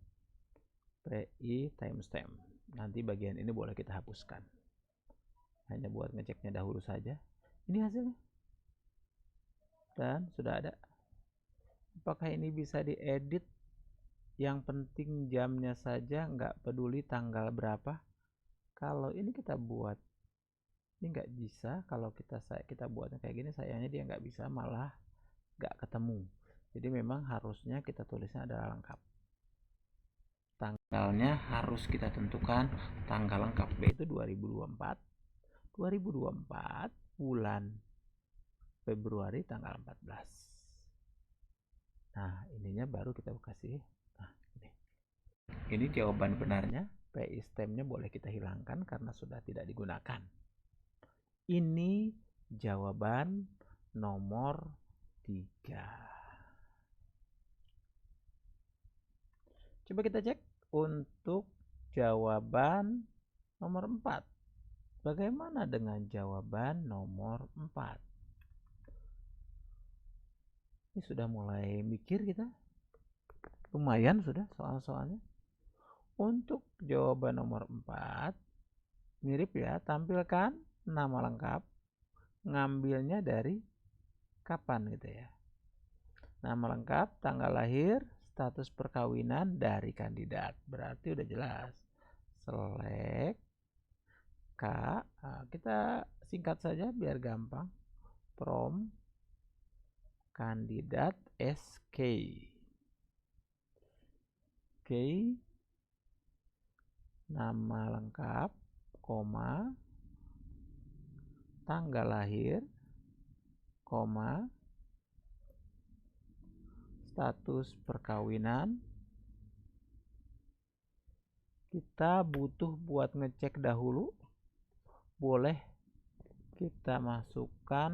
PI timestamp. Nanti bagian ini boleh kita hapuskan. hanya buat ngeceknya dahulu saja. Ini hasilnya dan sudah ada. Apakah ini bisa diedit? Yang penting jamnya saja, nggak peduli tanggal berapa. Kalau ini kita buat, ini nggak bisa. Kalau kita buatnya kayak gini, sayangnya dia nggak bisa, malah nggak ketemu. Jadi memang harusnya kita tulisnya adalah lengkap. Tanggalnya harus kita tentukan tanggal lengkap, yaitu 2024 bulan Februari tanggal 14. Nah, ininya baru kita kasih. Nah, ini jawaban benarnya. PI stem-nya boleh kita hilangkan karena sudah tidak digunakan. Ini jawaban nomor 3. Coba kita cek untuk jawaban nomor 4. Bagaimana dengan jawaban nomor 4? Ini sudah mulai mikir kita. Lumayan sudah soal-soalnya. Untuk jawaban nomor 4, mirip ya, tampilkan nama lengkap, ngambilnya dari kapan gitu ya. Nama lengkap, tanggal lahir, status perkawinan dari kandidat. Berarti udah jelas. Select K, nah, kita singkat saja biar gampang. From kandidat SK. K, nama lengkap, koma, tanggal lahir, koma, status perkawinan. Kita butuh buat ngecek dahulu, boleh kita masukkan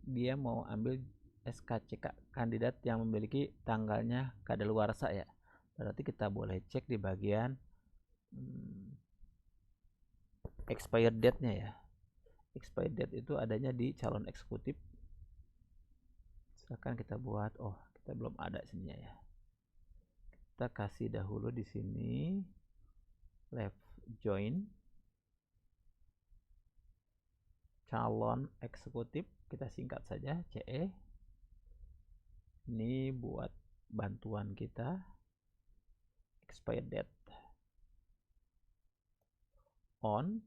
dia mau ambil SKCK kandidat yang memiliki tanggalnya kadaluarsa ya. Berarti kita boleh cek di bagian expired date-nya ya. Expired date itu adanya di calon eksekutif. Silakan kita buat. Oh, kita belum ada sininya ya. Kita kasih dahulu di sini left join calon eksekutif, kita singkat saja CE. Ini buat bantuan kita. Expired date on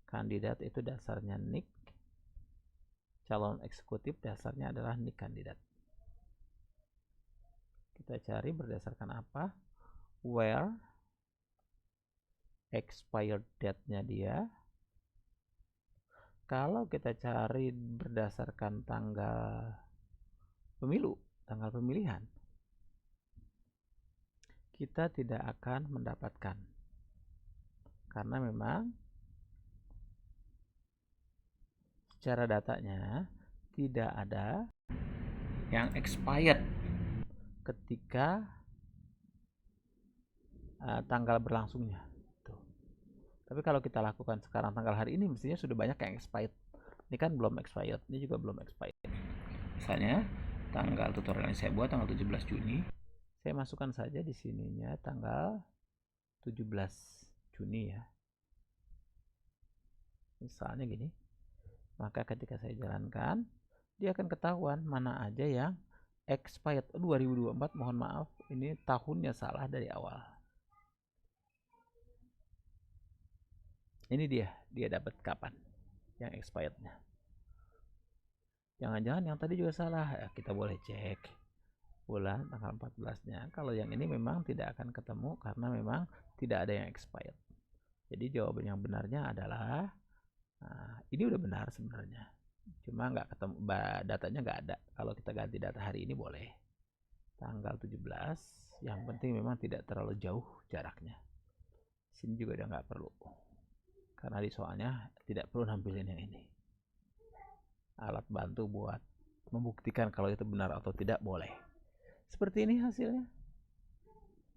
kandidat itu dasarnya NIK, calon eksekutif dasarnya adalah NIK kandidat. Kita cari berdasarkan apa, where expired date-nya dia. Kalau kita cari berdasarkan tanggal pemilu, tanggal pemilihan, kita tidak akan mendapatkan karena memang secara datanya tidak ada yang expired ketika tanggal berlangsungnya. Tuh. Tapi kalau kita lakukan sekarang tanggal hari ini, mestinya sudah banyak yang expired. Ini kan belum expired, ini juga belum expired. Misalnya tanggal tutorial yang saya buat tanggal 17 Juni, saya masukkan saja di sininya tanggal 17 Juni ya. Misalnya gini. Maka ketika saya jalankan, dia akan ketahuan mana aja yang expired. 2024, mohon maaf, ini tahunnya salah dari awal. Ini dia dapat kapan yang expirednya. Jangan-jangan yang tadi juga salah, ya, kita boleh cek bulan tanggal 14-nya. Kalau yang ini memang tidak akan ketemu karena memang tidak ada yang expired. Jadi jawaban yang benarnya adalah, nah, ini udah benar sebenarnya. Cuma nggak ketemu, datanya nggak ada. Kalau kita ganti data hari ini boleh. Tanggal 17, yang penting memang tidak terlalu jauh jaraknya. Sini juga udah nggak perlu. Karena di soalnya tidak perlu nampilin yang ini. Alat bantu buat membuktikan kalau itu benar atau tidak boleh. Seperti ini hasilnya.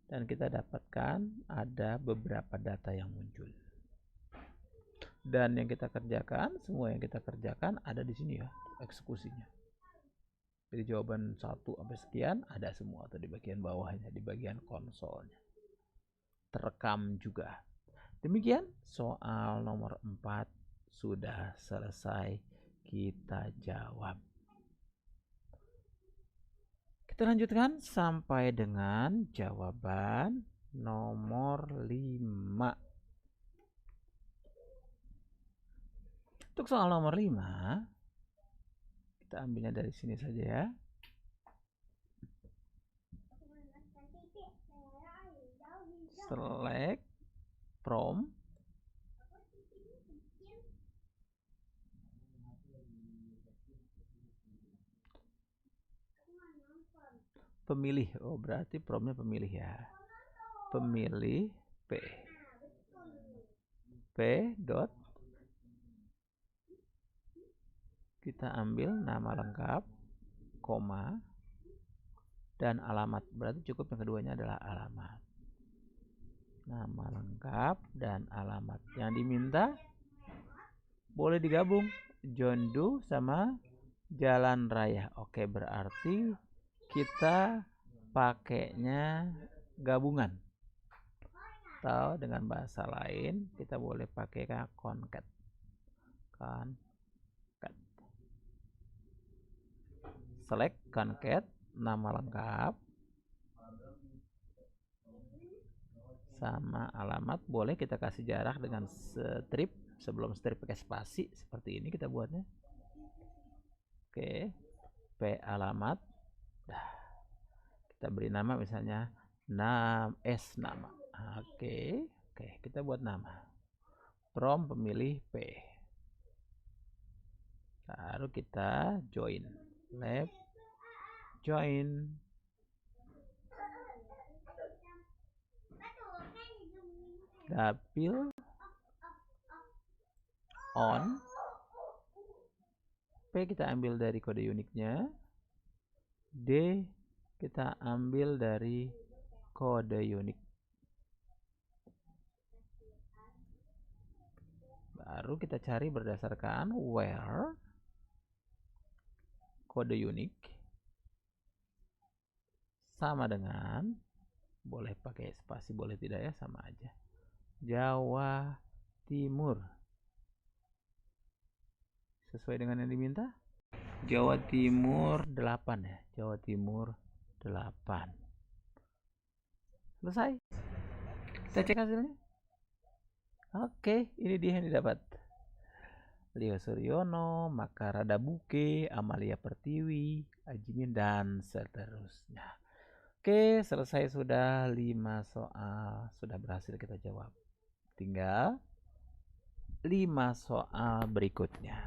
Dan kita dapatkan ada beberapa data yang muncul. Dan yang kita kerjakan, semua yang kita kerjakan ada di sini ya, eksekusinya. Jadi jawaban 1 sampai sekian ada semua atau di bagian bawahnya, di bagian konsolnya. terekam juga. Demikian soal nomor 4 sudah selesai kita jawab. Kita lanjutkan sampai dengan jawaban nomor 5. Untuk soal nomor 5, kita ambilnya dari sini saja ya. Select from pemilih. Oh, berarti promnya pemilih ya. Pemilih P. P dot kita ambil nama lengkap, koma, dan alamat. Berarti cukup yang keduanya adalah alamat. Nama lengkap dan alamat. Yang diminta boleh digabung, John Doe sama jalan raya. Oke, berarti kita pakainya gabungan. Atau dengan bahasa lain kita boleh pakai concat. Select concat nama lengkap sama alamat. Boleh kita kasih jarak dengan strip. Sebelum strip pakai spasi seperti ini kita buatnya. Oke, P alamat. Nah, kita beri nama misalnya S nama. Oke, kita buat nama. From pemilih P. Lalu kita join. Left join. Dapil on. P kita ambil dari kode uniknya. D kita ambil dari kode unik. Baru kita cari berdasarkan where kode unik sama dengan, boleh pakai spasi boleh tidak ya, sama aja, Jawa Timur. Sesuai dengan yang diminta, Jawa Timur 8 ya, Jawa Timur 8. Selesai. Kita cek hasilnya. Oke, ini dia yang didapat. Leo Suryono, Makarada Buke, Amalia Pertiwi, Ajimin, dan seterusnya. Oke, selesai sudah 5 soal. Sudah berhasil kita jawab. Tinggal 5 soal berikutnya.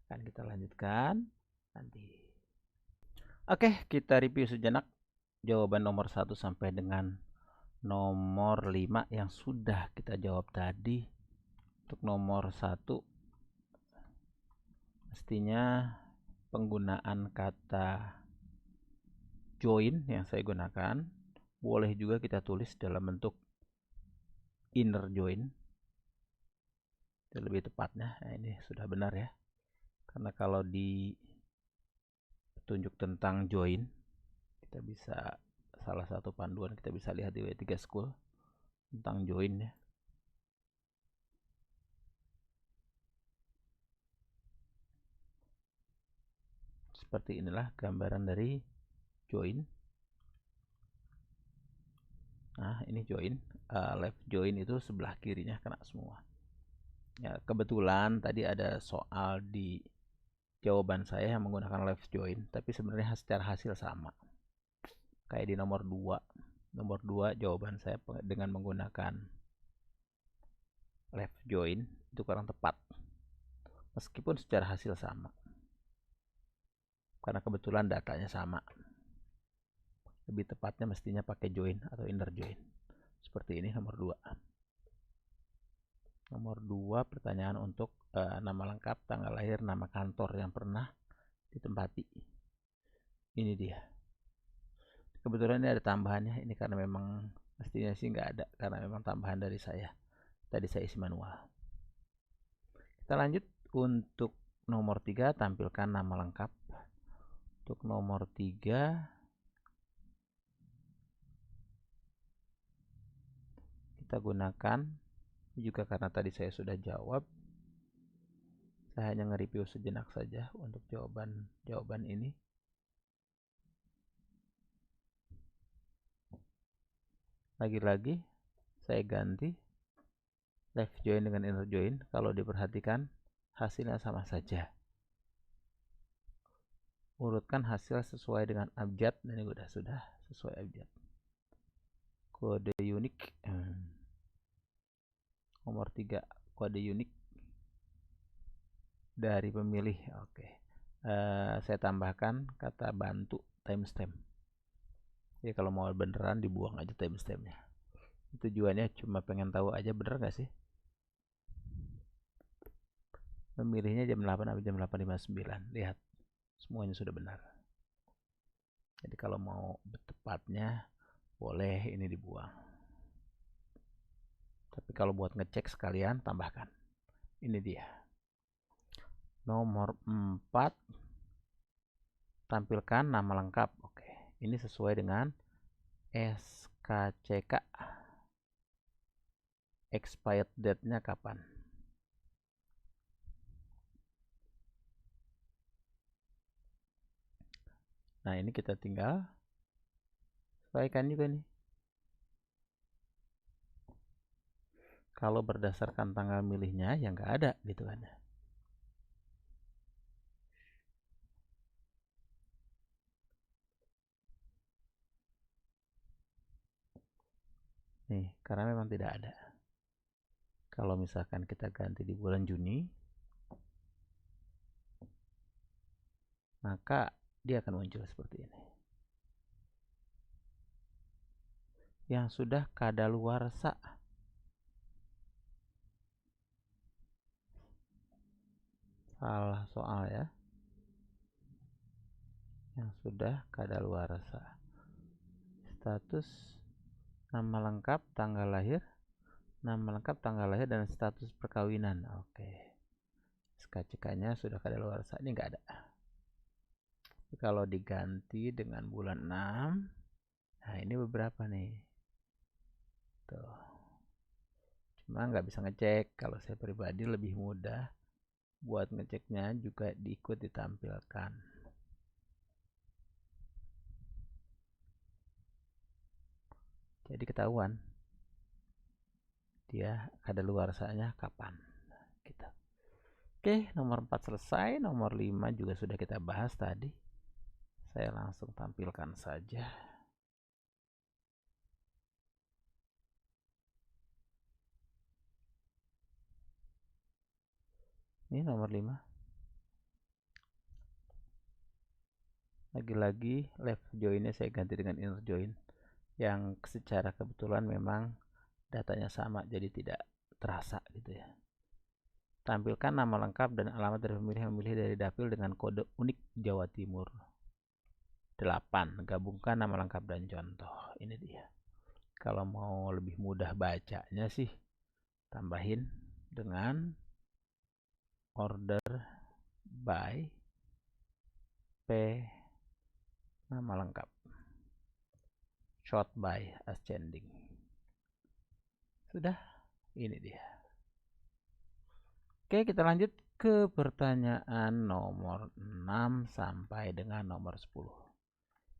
Akan kita lanjutkan nanti. Oke, kita review sejenak jawaban nomor 1 sampai dengan nomor 5 yang sudah kita jawab tadi. Untuk nomor 1 mestinya penggunaan kata join yang saya gunakan. Boleh juga kita tulis dalam bentuk inner join. Itu lebih tepatnya. Nah, ini sudah benar ya. Karena kalau di petunjuk tentang join, kita bisa, salah satu panduan kita bisa lihat di W3 School tentang join ya. Seperti inilah gambaran dari join. Nah, ini join. Left join itu sebelah kirinya kena semua. Ya, kebetulan tadi ada soal di jawaban saya yang menggunakan left join, tapi sebenarnya secara hasil sama. Kayak di nomor 2. Nomor 2 jawaban saya dengan menggunakan left join itu kurang tepat. Meskipun secara hasil sama. Karena kebetulan datanya sama. Lebih tepatnya mestinya pakai join atau inner join. Seperti ini nomor 2. Nomor 2 pertanyaan untuk nama lengkap, tanggal lahir, nama kantor yang pernah ditempati. Ini dia. Kebetulan ini ada tambahannya. Ini karena memang mestinya sih nggak ada, karena memang tambahan dari saya. Tadi saya isi manual. Kita lanjut untuk nomor 3, tampilkan nama lengkap. Untuk nomor 3 kita gunakan juga karena tadi saya sudah jawab. Saya hanya nge-review sejenak saja untuk jawaban ini. Lagi-lagi saya ganti left join dengan inner join. Kalau diperhatikan hasilnya sama saja. Urutkan hasil sesuai dengan abjad. Ini sudah sesuai abjad. Kode unik nomor 3, kode unik dari pemilih. Oke. Saya tambahkan kata bantu timestamp. Ya kalau mau beneran dibuang aja timestampnya. Tujuannya cuma pengen tahu aja bener gak sih pemilihnya jam 8 sampai jam 8.59. Lihat, semuanya sudah benar. Jadi kalau mau tepatnya boleh ini dibuang. Tapi kalau buat ngecek sekalian tambahkan. Ini dia. Nomor 4, tampilkan nama lengkap. Oke, ini sesuai dengan SKCK. Expired date-nya kapan? Nah, ini kita tinggal sesuaikan juga nih. Kalau berdasarkan tanggal milihnya yang nggak ada gitu kan. Nih, karena memang tidak ada. Kalau misalkan kita ganti di bulan Juni, maka dia akan muncul seperti ini. Yang sudah kadaluarsa. Salah soal ya. Yang sudah kadaluarsa. Status nama lengkap, tanggal lahir, nama lengkap, tanggal lahir, dan status perkawinan. Oke. SKCK-nya sudah kadaluarsa. Ini nggak ada. Kalau diganti dengan bulan 6, nah ini beberapa nih. Tuh. Cuma nggak bisa ngecek. Kalau saya pribadi lebih mudah buat ngeceknya juga diikut ditampilkan. Jadi ketahuan dia kadaluarsanya kapan gitu. Oke, nomor 4 selesai. Nomor 5 juga sudah kita bahas tadi. Saya langsung tampilkan saja. Ini nomor 5. Lagi-lagi left joinnya saya ganti dengan inner join, yang secara kebetulan memang datanya sama, jadi tidak terasa gitu ya. Tampilkan nama lengkap dan alamat dari pemilih dari dapil dengan kode unik Jawa Timur 8. Gabungkan nama lengkap dan contoh. Ini dia. Kalau mau lebih mudah bacanya sih, tambahin dengan order by P nama lengkap, short by ascending. Sudah, ini dia. Oke, kita lanjut ke pertanyaan nomor 6 sampai dengan nomor 10.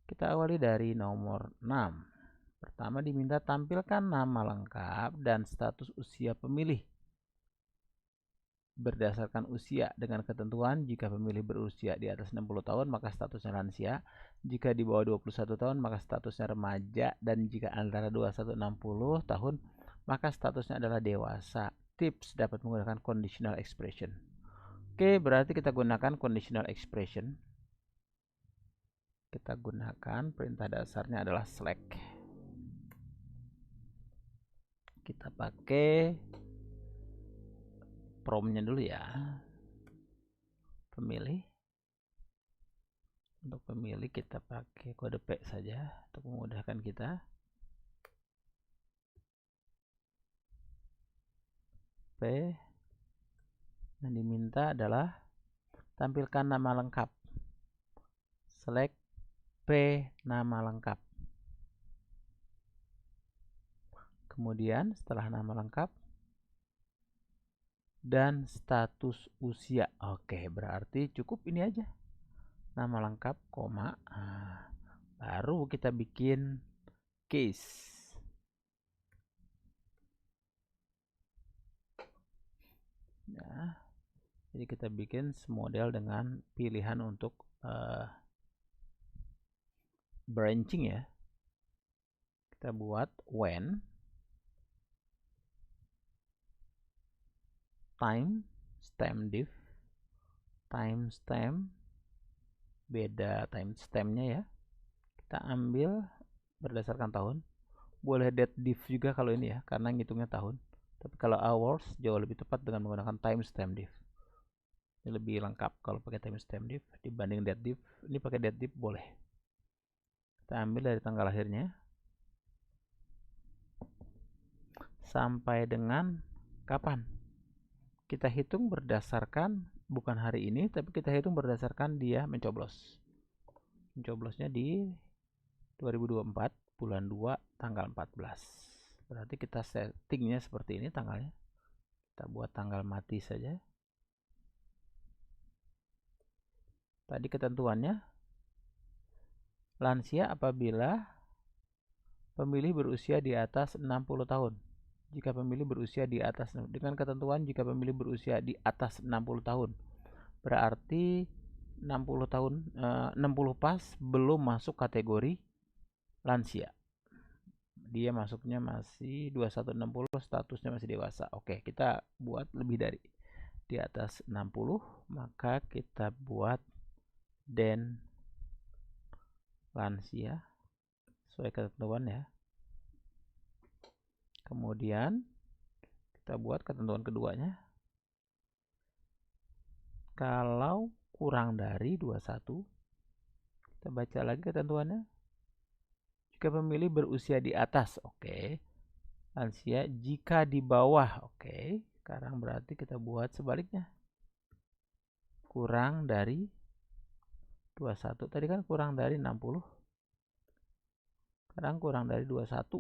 Kita awali dari nomor 6. Pertama diminta tampilkan nama lengkap dan status usia pemilih. Berdasarkan usia dengan ketentuan, jika pemilih berusia di atas 60 tahun maka statusnya lansia, jika di bawah 21 tahun maka statusnya remaja, dan jika antara 21 60 tahun maka statusnya adalah dewasa. Tips dapat menggunakan conditional expression. Oke, berarti kita gunakan conditional expression. Kita gunakan perintah dasarnya adalah select. Kita pakai promnya dulu ya. Pemilih. Untuk pemilih kita pakai kode P saja untuk memudahkan kita. P. Yang diminta adalah tampilkan nama lengkap. Select P nama lengkap. Kemudian setelah nama lengkap dan status usia. Oke, berarti cukup ini aja. Nama lengkap, koma. Baru kita bikin case. Nah, jadi kita bikin model dengan pilihan untuk branching ya. Kita buat when timestamp div, timestamp beda timestampnya ya. Kita ambil berdasarkan tahun. Boleh date div juga kalau ini ya, karena ngitungnya tahun. Tapi kalau hours jauh lebih tepat dengan menggunakan timestamp div. Ini lebih lengkap kalau pakai timestamp div dibanding date div. Ini pakai date div boleh. Kita ambil dari tanggal lahirnya sampai dengan kapan. Kita hitung berdasarkan bukan hari ini, tapi kita hitung berdasarkan dia mencoblos. Mencoblosnya di 2024 bulan 2 tanggal 14. Berarti kita settingnya seperti ini tanggalnya. Kita buat tanggal mati saja. Tadi ketentuannya lansia apabila pemilih berusia di atas 60 tahun. Jika pemilih berusia di atas, dengan ketentuan jika pemilih berusia di atas 60 tahun. Berarti 60 tahun 60 pas belum masuk kategori lansia. Dia masuknya masih 2160, statusnya masih dewasa. Oke, kita buat lebih dari di atas 60, maka kita buat den lansia sesuai ketentuan ya. Kemudian kita buat ketentuan keduanya. Kalau kurang dari 21, kita baca lagi ketentuannya. Jika pemilih berusia di atas, oke. Lansia jika di bawah, oke. Sekarang berarti kita buat sebaliknya. Kurang dari 21. Tadi kan kurang dari 60. Sekarang kurang dari 21.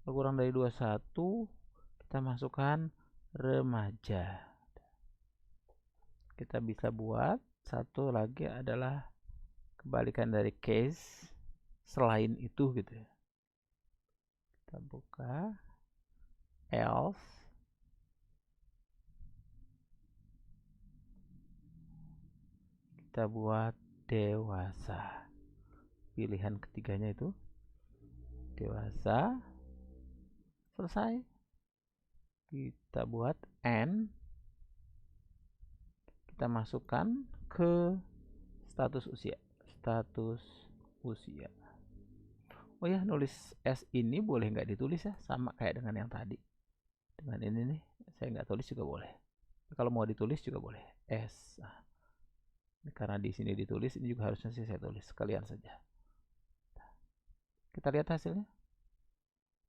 Kalau kurang dari 21, kita masukkan remaja. Kita bisa buat satu lagi adalah kebalikan dari case selain itu gitu ya. Kita buka else kita buat dewasa. Pilihan ketiganya itu dewasa. Selesai. Kita buat and kita masukkan ke status usia. Status usia. Oh ya, nulis S ini boleh nggak ditulis ya, sama kayak dengan yang tadi. Dengan ini nih, saya nggak tulis juga boleh. Kalau mau ditulis juga boleh. S. Nah, karena di sini ditulis, ini juga harusnya sih saya tulis sekalian saja. Kita lihat hasilnya.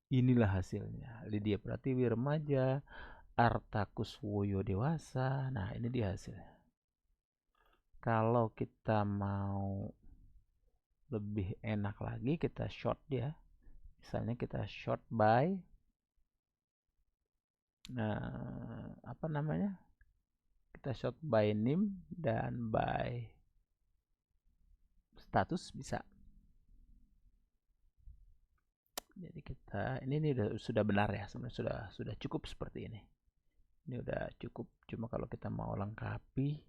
Inilah hasilnya. Lydia Pratiwi remaja, Arta Kuswoyo dewasa. Nah, ini dia hasilnya. Kalau kita mau lebih enak lagi, kita short dia. Misalnya kita short by apa namanya? Kita short by name dan by status bisa. Jadi kita ini sudah benar ya, sebenarnya sudah cukup seperti ini. Ini udah cukup. Cuma kalau kita mau lengkapi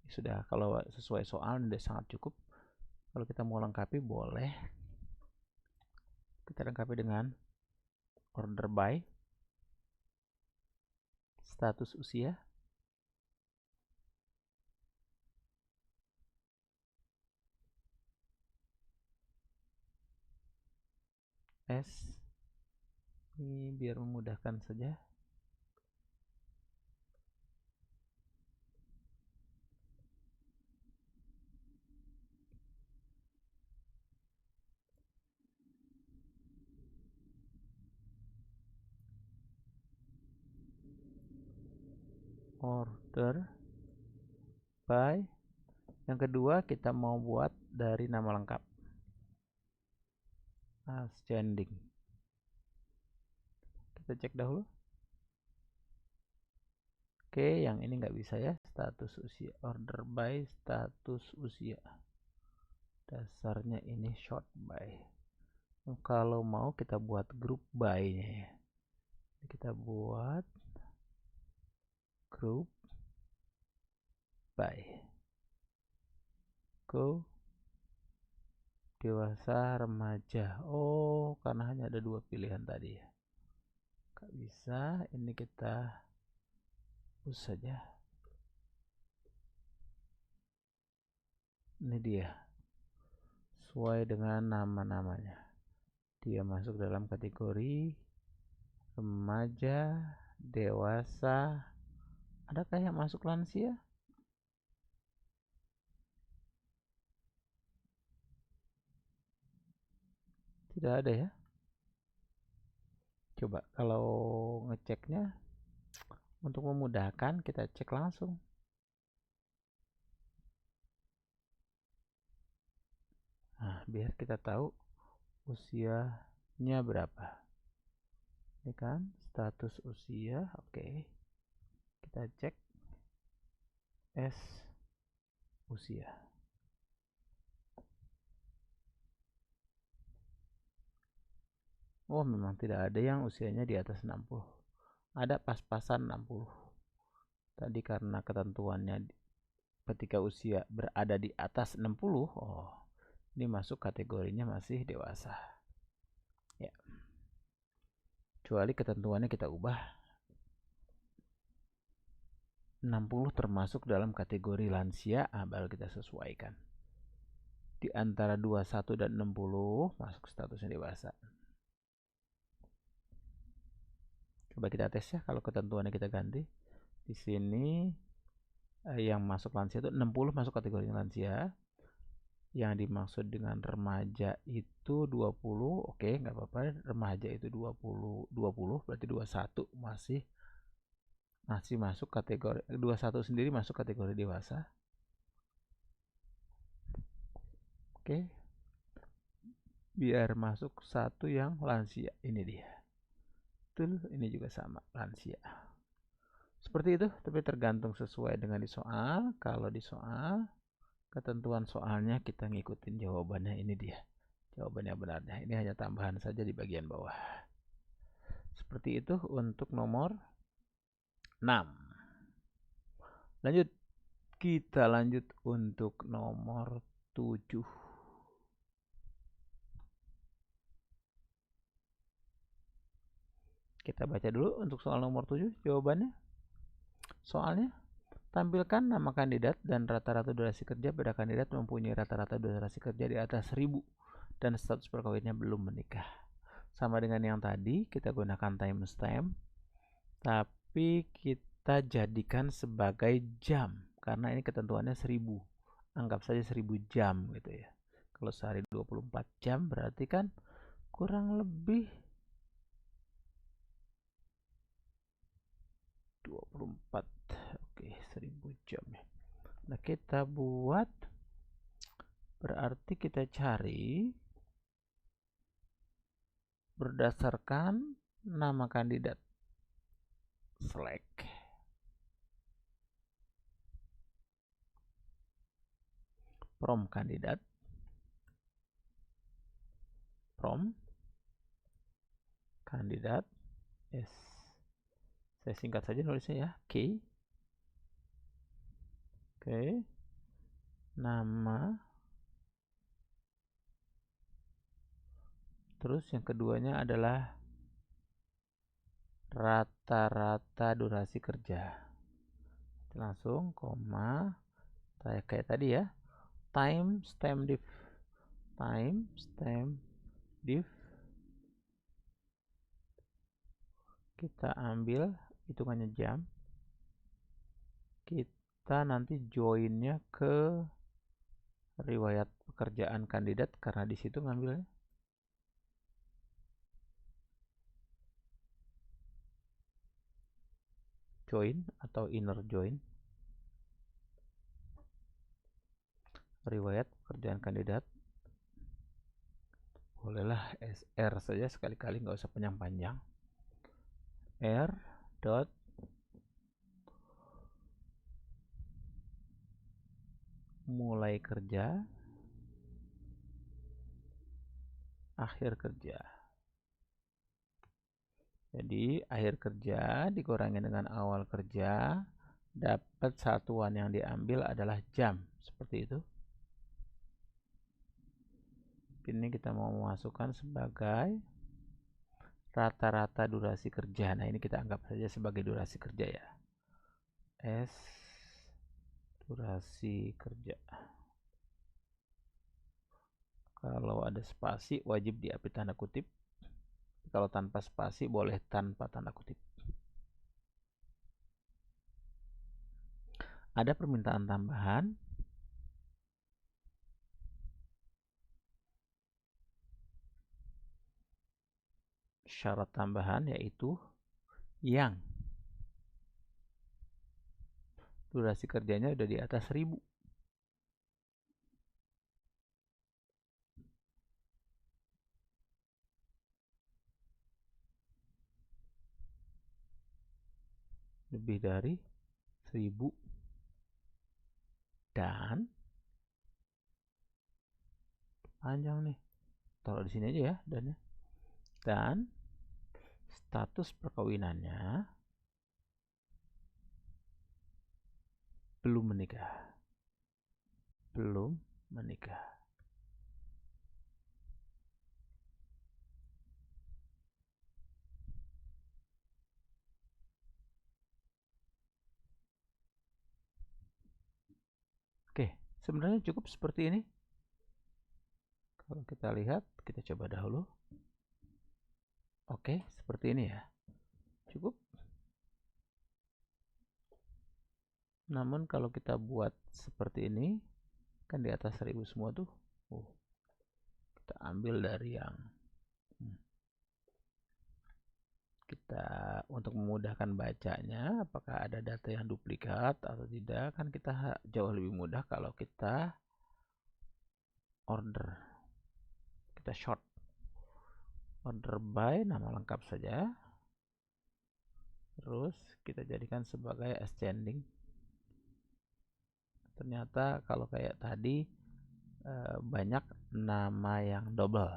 sudah, kalau sesuai soal sudah sangat cukup. Kalau kita mau lengkapi boleh kita lengkapi dengan order by, status usia, S. Ini biar memudahkan saja. Order by. Yang kedua kita mau buat dari nama lengkap. Ascending. Kita cek dahulu. Oke, yang ini nggak bisa ya. Status usia, order by status usia. Dasarnya ini short by. Kalau mau kita buat group by-nya ya. Kita buat group by. Go dewasa remaja. Oh, karena hanya ada 2 pilihan tadi ya. Gak bisa, ini kita hapus saja. Ini dia. Sesuai dengan nama-namanya. Dia masuk dalam kategori remaja, dewasa. Adakah yang masuk lansia? Tidak ada ya. Coba kalau ngeceknya untuk memudahkan kita cek langsung. Nah, biar kita tahu usianya berapa. Ini kan status usia, oke. Kita cek S usia. Oh, memang tidak ada yang usianya di atas 60. Ada pas-pasan 60. Tadi karena ketentuannya ketika usia berada di atas 60, oh, ini masuk kategorinya masih dewasa. Ya. Kecuali ketentuannya kita ubah. 60 termasuk dalam kategori lansia, baru kita sesuaikan. Di antara 21 dan 60 masuk statusnya dewasa. Coba kita tes ya, kalau ketentuannya kita ganti. Di sini yang masuk lansia itu 60 masuk kategori lansia. Yang dimaksud dengan remaja itu 20, oke, nggak apa-apa. Remaja itu 20 berarti 21 masih masuk kategori, 21 sendiri masuk kategori dewasa. Oke. Biar masuk satu yang lansia, ini dia. Betul, ini juga sama, lansia. Seperti itu, tapi tergantung sesuai dengan di soal. Kalau di soal, ketentuan soalnya kita ngikutin jawabannya, ini dia. Jawabannya benarnya. Ini hanya tambahan saja di bagian bawah. Seperti itu untuk nomor 6. Lanjut. Kita lanjut untuk nomor 7. Kita baca dulu untuk soal nomor 7 jawabannya. Soalnya, tampilkan nama kandidat dan rata-rata durasi kerja pada kandidat mempunyai rata-rata durasi kerja di atas 1000 dan status perkawinannya belum menikah. Sama dengan yang tadi, kita gunakan timestamp, tapi kita jadikan sebagai jam karena ini ketentuannya 1000. Anggap saja 1000 jam gitu ya. Kalau sehari 24 jam berarti kan kurang lebih 24. Oke, 1000 jam ya. Nah, kita buat berarti kita cari berdasarkan nama kandidat. Select. From kandidat. From kandidat. Yes. Saya singkat saja nulisnya ya. K. Oke. Nama. Terus yang keduanya adalah rata-rata durasi kerja. Langsung koma kayak tadi ya. Timestamp div. Timestamp div. Kita ambil hitungannya jam. Kita nanti joinnya ke riwayat pekerjaan kandidat karena di situ ngambilnya join atau inner join. Riwayat pekerjaan kandidat. Bolehlah SR saja sekali-kali, nggak usah panjang-panjang. R dot mulai kerja, akhir kerja. Jadi akhir kerja dikurangi dengan awal kerja, dapat satuan yang diambil adalah jam, seperti itu. Ini kita mau memasukkan sebagai rata-rata durasi kerja. Nah, ini kita anggap saja sebagai durasi kerja ya. S durasi kerja. Kalau ada spasi wajib diapit tanda kutip. Kalau tanpa spasi boleh tanpa tanda kutip. Ada permintaan tambahan. Syarat tambahan yaitu yang durasi kerjanya udah di atas 1000. Lebih dari 1000 dan panjang nih. Taruh di sini aja ya dan status perkawinannya belum menikah. Belum menikah. Oke, sebenarnya cukup seperti ini. Kalau kita lihat, kita coba dahulu. Oke, seperti ini ya. Cukup. Namun kalau kita buat seperti ini, kan di atas 1000 semua tuh. Kita ambil dari yang kita untuk memudahkan bacanya, apakah ada data yang duplikat atau tidak, kan kita jauh lebih mudah kalau kita order. Kita short. Order by nama lengkap saja. Terus kita jadikan sebagai ascending. Ternyata kalau kayak tadi banyak nama yang double.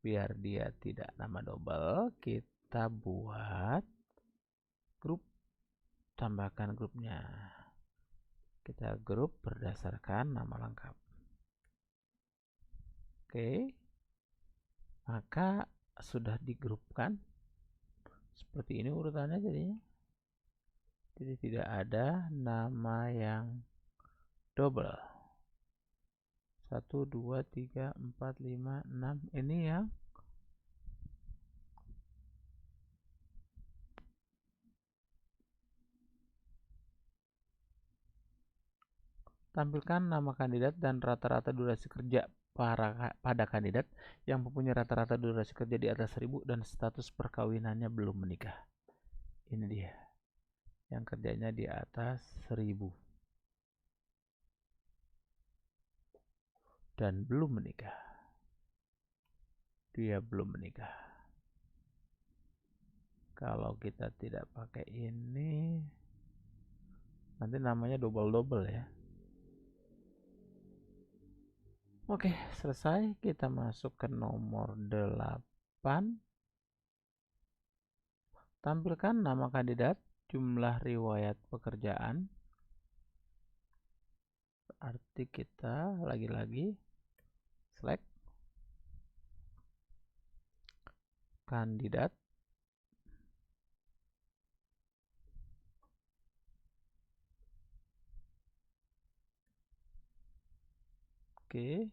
Biar dia tidak nama double, kita buat grup. Tambahkan grupnya. Kita grup berdasarkan nama lengkap. Oke. Maka sudah digrupkan. Seperti ini urutannya jadinya. Jadi tidak ada nama yang double. 1, 2, 3, 4, 5, 6. Ini yang tampilkan nama kandidat dan rata-rata durasi kerja pada kandidat yang mempunyai rata-rata durasi kerja di atas 1000 dan status perkawinannya belum menikah. Ini dia. Yang kerjanya di atas 1000 dan belum menikah. Dia belum menikah. Kalau kita tidak pakai ini, nanti namanya double-double ya. Oke, selesai. Kita masuk ke nomor 8. Tampilkan nama kandidat, jumlah riwayat pekerjaan. Berarti kita lagi-lagi select kandidat. Oke,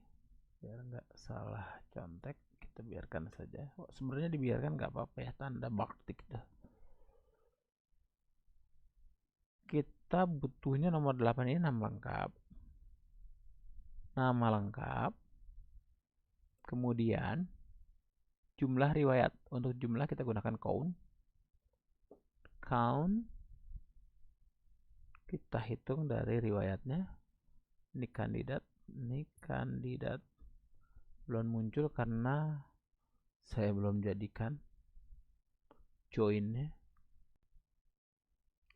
biar nggak salah contek, kita biarkan saja. Sebenarnya dibiarkan nggak apa-apa ya, tanda backtick dah. Kita butuhnya nomor 8 ini nama lengkap. Nama lengkap. Kemudian jumlah riwayat. Untuk jumlah kita gunakan count. Count. Kita hitung dari riwayatnya. Ini kandidat. Belum muncul karena saya belum jadikan joinnya.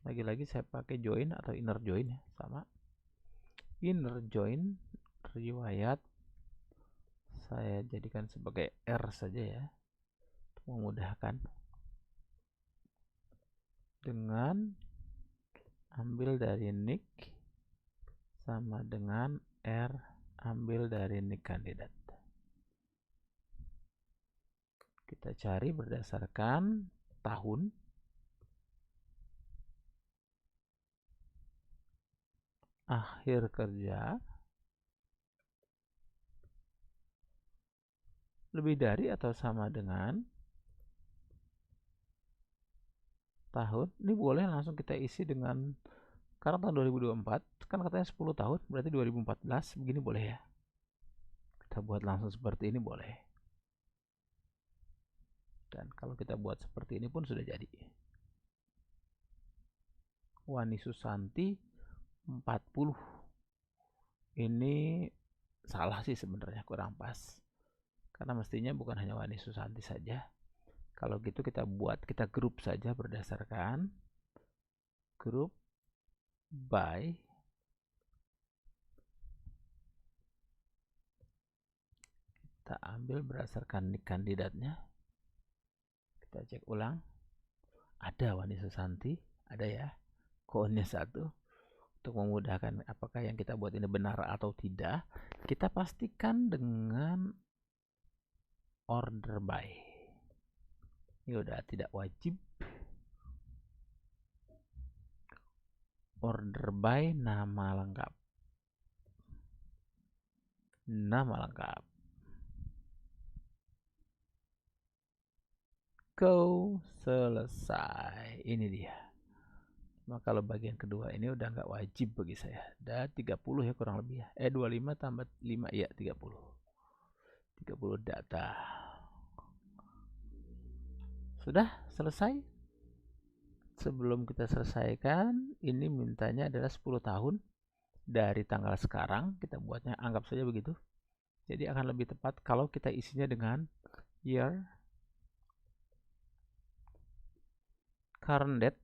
Lagi-lagi saya pakai join atau inner join ya, sama. Inner join riwayat saya jadikan sebagai R saja ya, untuk memudahkan. Dengan ambil dari nick sama dengan R ambil dari nick kandidat. Kita cari berdasarkan tahun, akhir kerja, lebih dari atau sama dengan tahun. Ini boleh langsung kita isi dengan, karena tahun 2024 kan katanya 10 tahun, berarti 2014, begini boleh ya. Kita buat langsung seperti ini boleh. Dan kalau kita buat seperti ini pun sudah jadi. Wani Susanti 40. Ini salah sih sebenarnya, kurang pas. Karena mestinya bukan hanya Wani Susanti saja. Kalau gitu kita grup saja berdasarkan grup by kita ambil berdasarkan nick kandidatnya. Kita cek ulang. Ada Wani Susanti, ada ya. Koonnya 1. Untuk memudahkan apakah yang kita buat ini benar atau tidak, kita pastikan dengan order by. Ini udah tidak wajib. Order by nama lengkap. Nama lengkap. Go, selesai. Ini dia. Nah, kalau bagian kedua ini udah nggak wajib bagi saya. Ada 30 ya kurang lebih ya. 25 tambah 5 ya 30. 30 data. Sudah selesai. Sebelum kita selesaikan, ini mintanya adalah 10 tahun dari tanggal sekarang. Kita buatnya anggap saja begitu. Jadi akan lebih tepat kalau kita isinya dengan year, current date,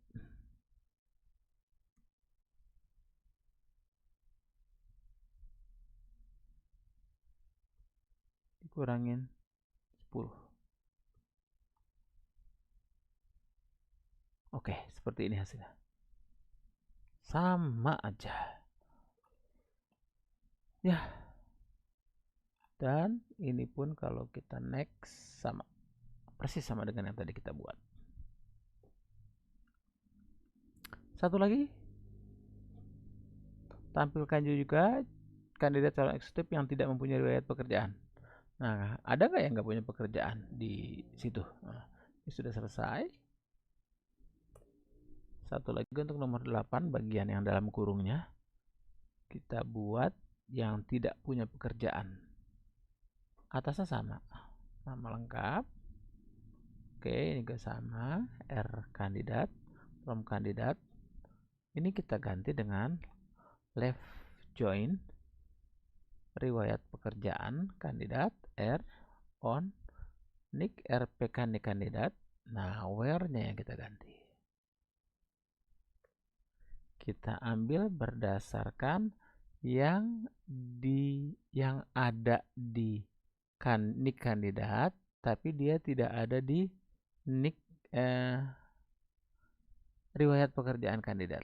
dikurangin 10. Oke, seperti ini hasilnya. Sama aja. Ya. Dan ini pun kalau kita next sama. Persis sama dengan yang tadi kita buat. Satu lagi. Tampilkan juga kandidat calon eksekutif yang tidak mempunyai riwayat pekerjaan. Nah, ada nggak yang nggak punya pekerjaan di situ? Nah, ini sudah selesai. Satu lagi untuk nomor 8, bagian yang dalam kurungnya. Kita buat yang tidak punya pekerjaan. Atasnya sama. Nama lengkap. Oke, ini juga sama. R kandidat, from kandidat. Ini kita ganti dengan left join riwayat pekerjaan kandidat R on nick RPK nick kandidat. Nah, where-nya yang kita ganti. Kita ambil berdasarkan yang ada di nick kandidat, tapi dia tidak ada di nick riwayat pekerjaan kandidat.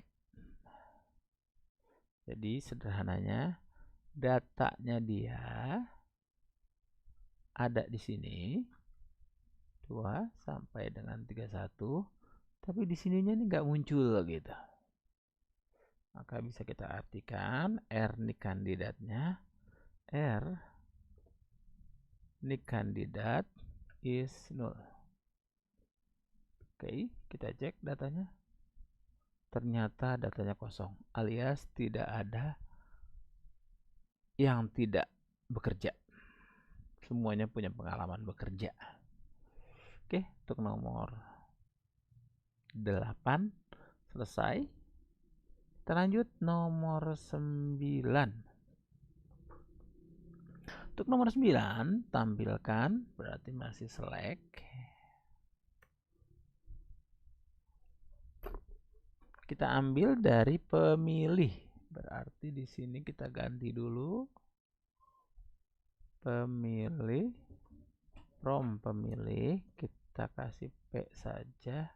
Jadi sederhananya datanya dia ada di sini 2 sampai dengan 31, tapi di sininya ini nggak muncul gitu. Maka bisa kita artikan R nick kandidatnya, R nick kandidat is null. Oke, kita cek datanya. Ternyata datanya kosong, alias tidak ada yang tidak bekerja. Semuanya punya pengalaman bekerja. Oke, untuk nomor 8 selesai. Kita lanjut nomor 9. Untuk nomor 9 tampilkan, berarti masih select. kita ambil dari pemilih. Berarti di sini kita ganti dulu pemilih, from pemilih kita kasih P saja.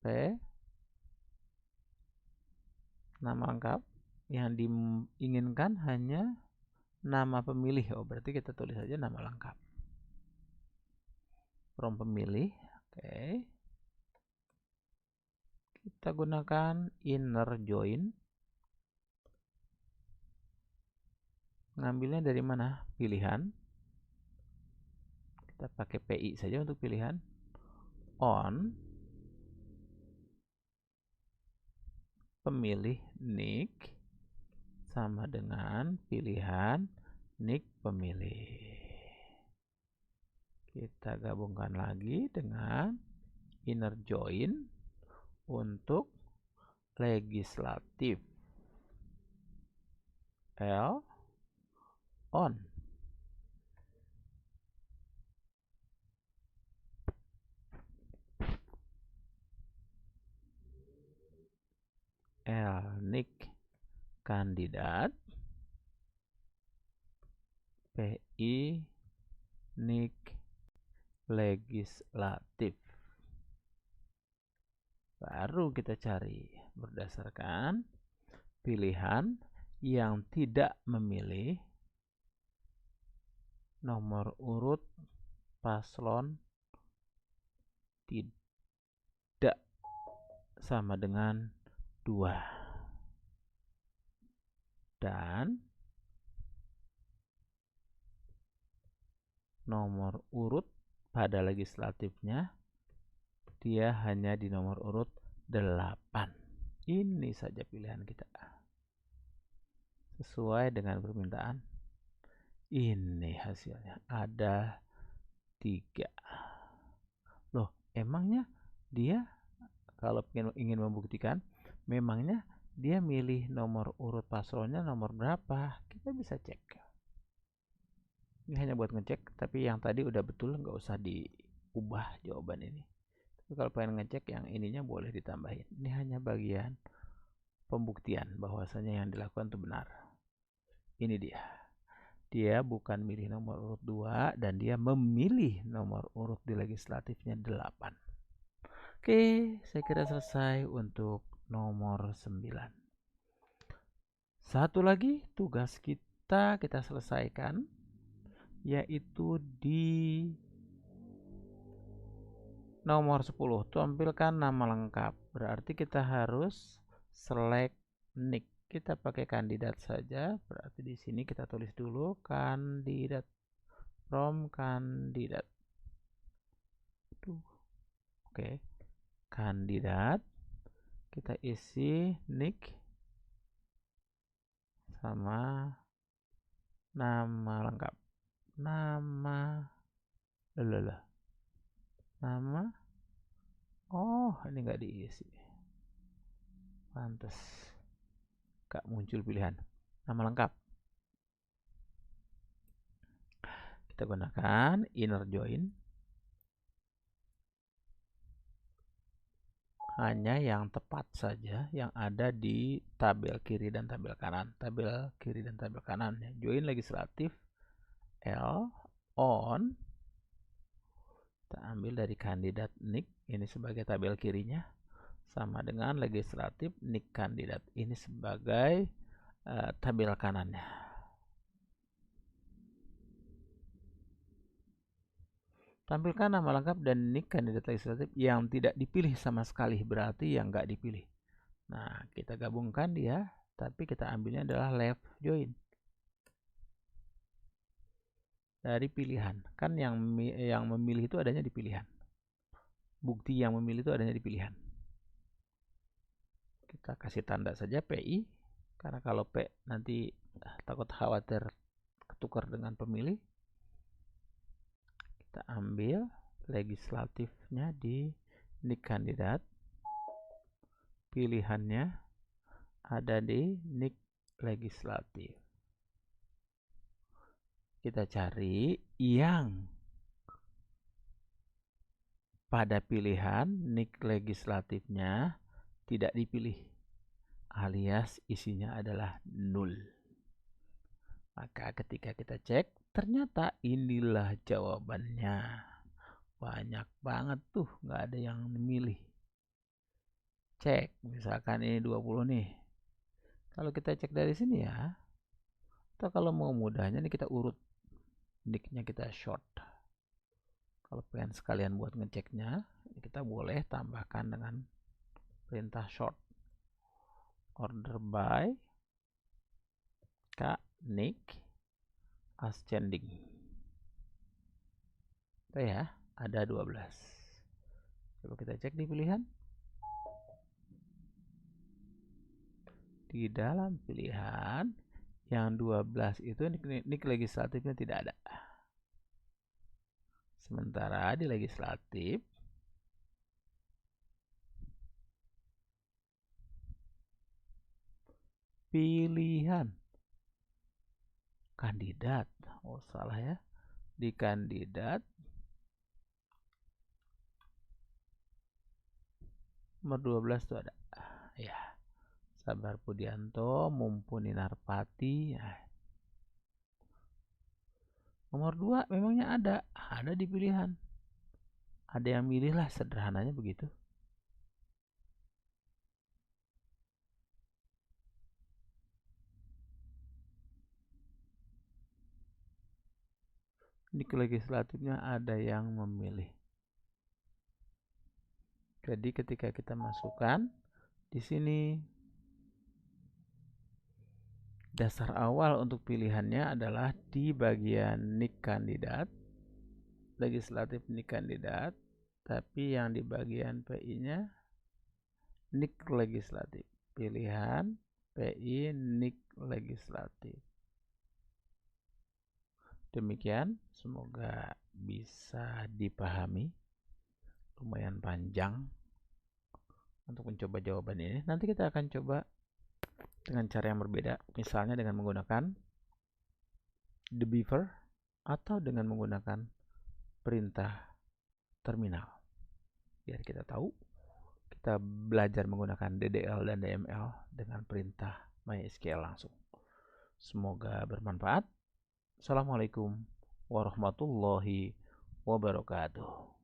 P nama lengkap. Yang diinginkan hanya nama pemilih. Oh, berarti kita tulis saja nama lengkap. From pemilih. Oke. Kita gunakan inner join. Ngambilnya dari mana? Pilihan. Kita pakai PI saja untuk pilihan. On. Pemilih nick sama dengan pilihan nick pemilih. Kita gabungkan lagi dengan inner join untuk legislatif. L on. L nick kandidat. PI nick legislatif. Baru kita cari berdasarkan pilihan yang tidak memilih nomor urut paslon tidak sama dengan 2. Dan nomor urut pada legislatifnya dia hanya di nomor urut 8. Ini saja pilihan kita. Sesuai dengan permintaan. Ini hasilnya. Ada 3. Loh, emangnya dia kalau ingin membuktikan, memangnya dia milih nomor urut paslonnya nomor berapa? Kita bisa cek. Ini hanya buat ngecek, tapi yang tadi udah betul, nggak usah diubah jawaban ini. Tapi kalau pengen ngecek yang ininya boleh ditambahin. Ini hanya bagian pembuktian bahwasanya yang dilakukan itu benar. Ini dia. Dia bukan milih nomor urut 2 dan dia memilih nomor urut di legislatifnya 8. Oke, saya kira selesai untuk nomor 9. Satu lagi tugas kita selesaikan, yaitu di nomor 10. Tampilkan nama lengkap. Berarti kita harus select nick. Kita pakai kandidat saja. Berarti di sini kita tulis dulu kandidat, from kandidat. Oke. Kandidat, kita isi nick sama nama lengkap. Nama oh, ini nggak diisi, pantes gak muncul pilihan nama lengkap. Kita gunakan inner join, hanya yang tepat saja yang ada di tabel kiri dan tabel kanan. Tabel kiri dan tabel kanan ya. Join legislatif L on. Kita ambil dari kandidat nick ini sebagai tabel kirinya, sama dengan legislatif nick kandidat ini sebagai tabel kanannya. Tampilkan nama lengkap dan nick kandidat legislatif yang tidak dipilih sama sekali, berarti yang nggak dipilih. Nah, kita gabungkan dia, tapi kita ambilnya adalah left join. Dari pilihan. Kan yang memilih itu adanya di pilihan. Bukti yang memilih itu adanya di pilihan. Kita kasih tanda saja PI, karena kalau P nanti takut khawatir ketukar dengan pemilih. Kita ambil legislatifnya di nick kandidat, pilihannya ada di nick legislatif. Kita cari yang pada pilihan NIK legislatifnya tidak dipilih, alias isinya adalah nul. Maka ketika kita cek, ternyata inilah jawabannya. Banyak banget tuh, nggak ada yang memilih. Cek, misalkan ini 20 nih. Kalau kita cek dari sini ya, atau kalau mau mudahnya nih kita urut. NIK-nya kita short. Kalau pengen sekalian buat ngeceknya, kita boleh tambahkan dengan perintah short. Order by K NIK ascending. Itu ya, ada 12. Coba kita cek di pilihan. Di dalam pilihan yang 12 itu NIK legislatifnya tidak ada. Sementara di legislatif pilihan kandidat, oh salah ya, di kandidat nomor 12 itu ada ya, Sabar Pudianto, Mumpuni Narpati ya. Nomor 2 memangnya ada di pilihan, ada yang milih lah, sederhananya begitu. Di legislatifnya ada yang memilih. Jadi ketika kita masukkan di sini, dasar awal untuk pilihannya adalah di bagian NIK kandidat, legislatif NIK kandidat, tapi yang di bagian PI-nya NIK legislatif. Pilihan PI NIK legislatif. Demikian, semoga bisa dipahami. Lumayan panjang untuk mencoba jawaban ini. Nanti kita akan coba dengan cara yang berbeda, misalnya dengan menggunakan the beaver atau dengan menggunakan perintah terminal. Biar kita tahu, kita belajar menggunakan DDL dan DML dengan perintah MySQL langsung. Semoga bermanfaat. Assalamualaikum warahmatullahi wabarakatuh.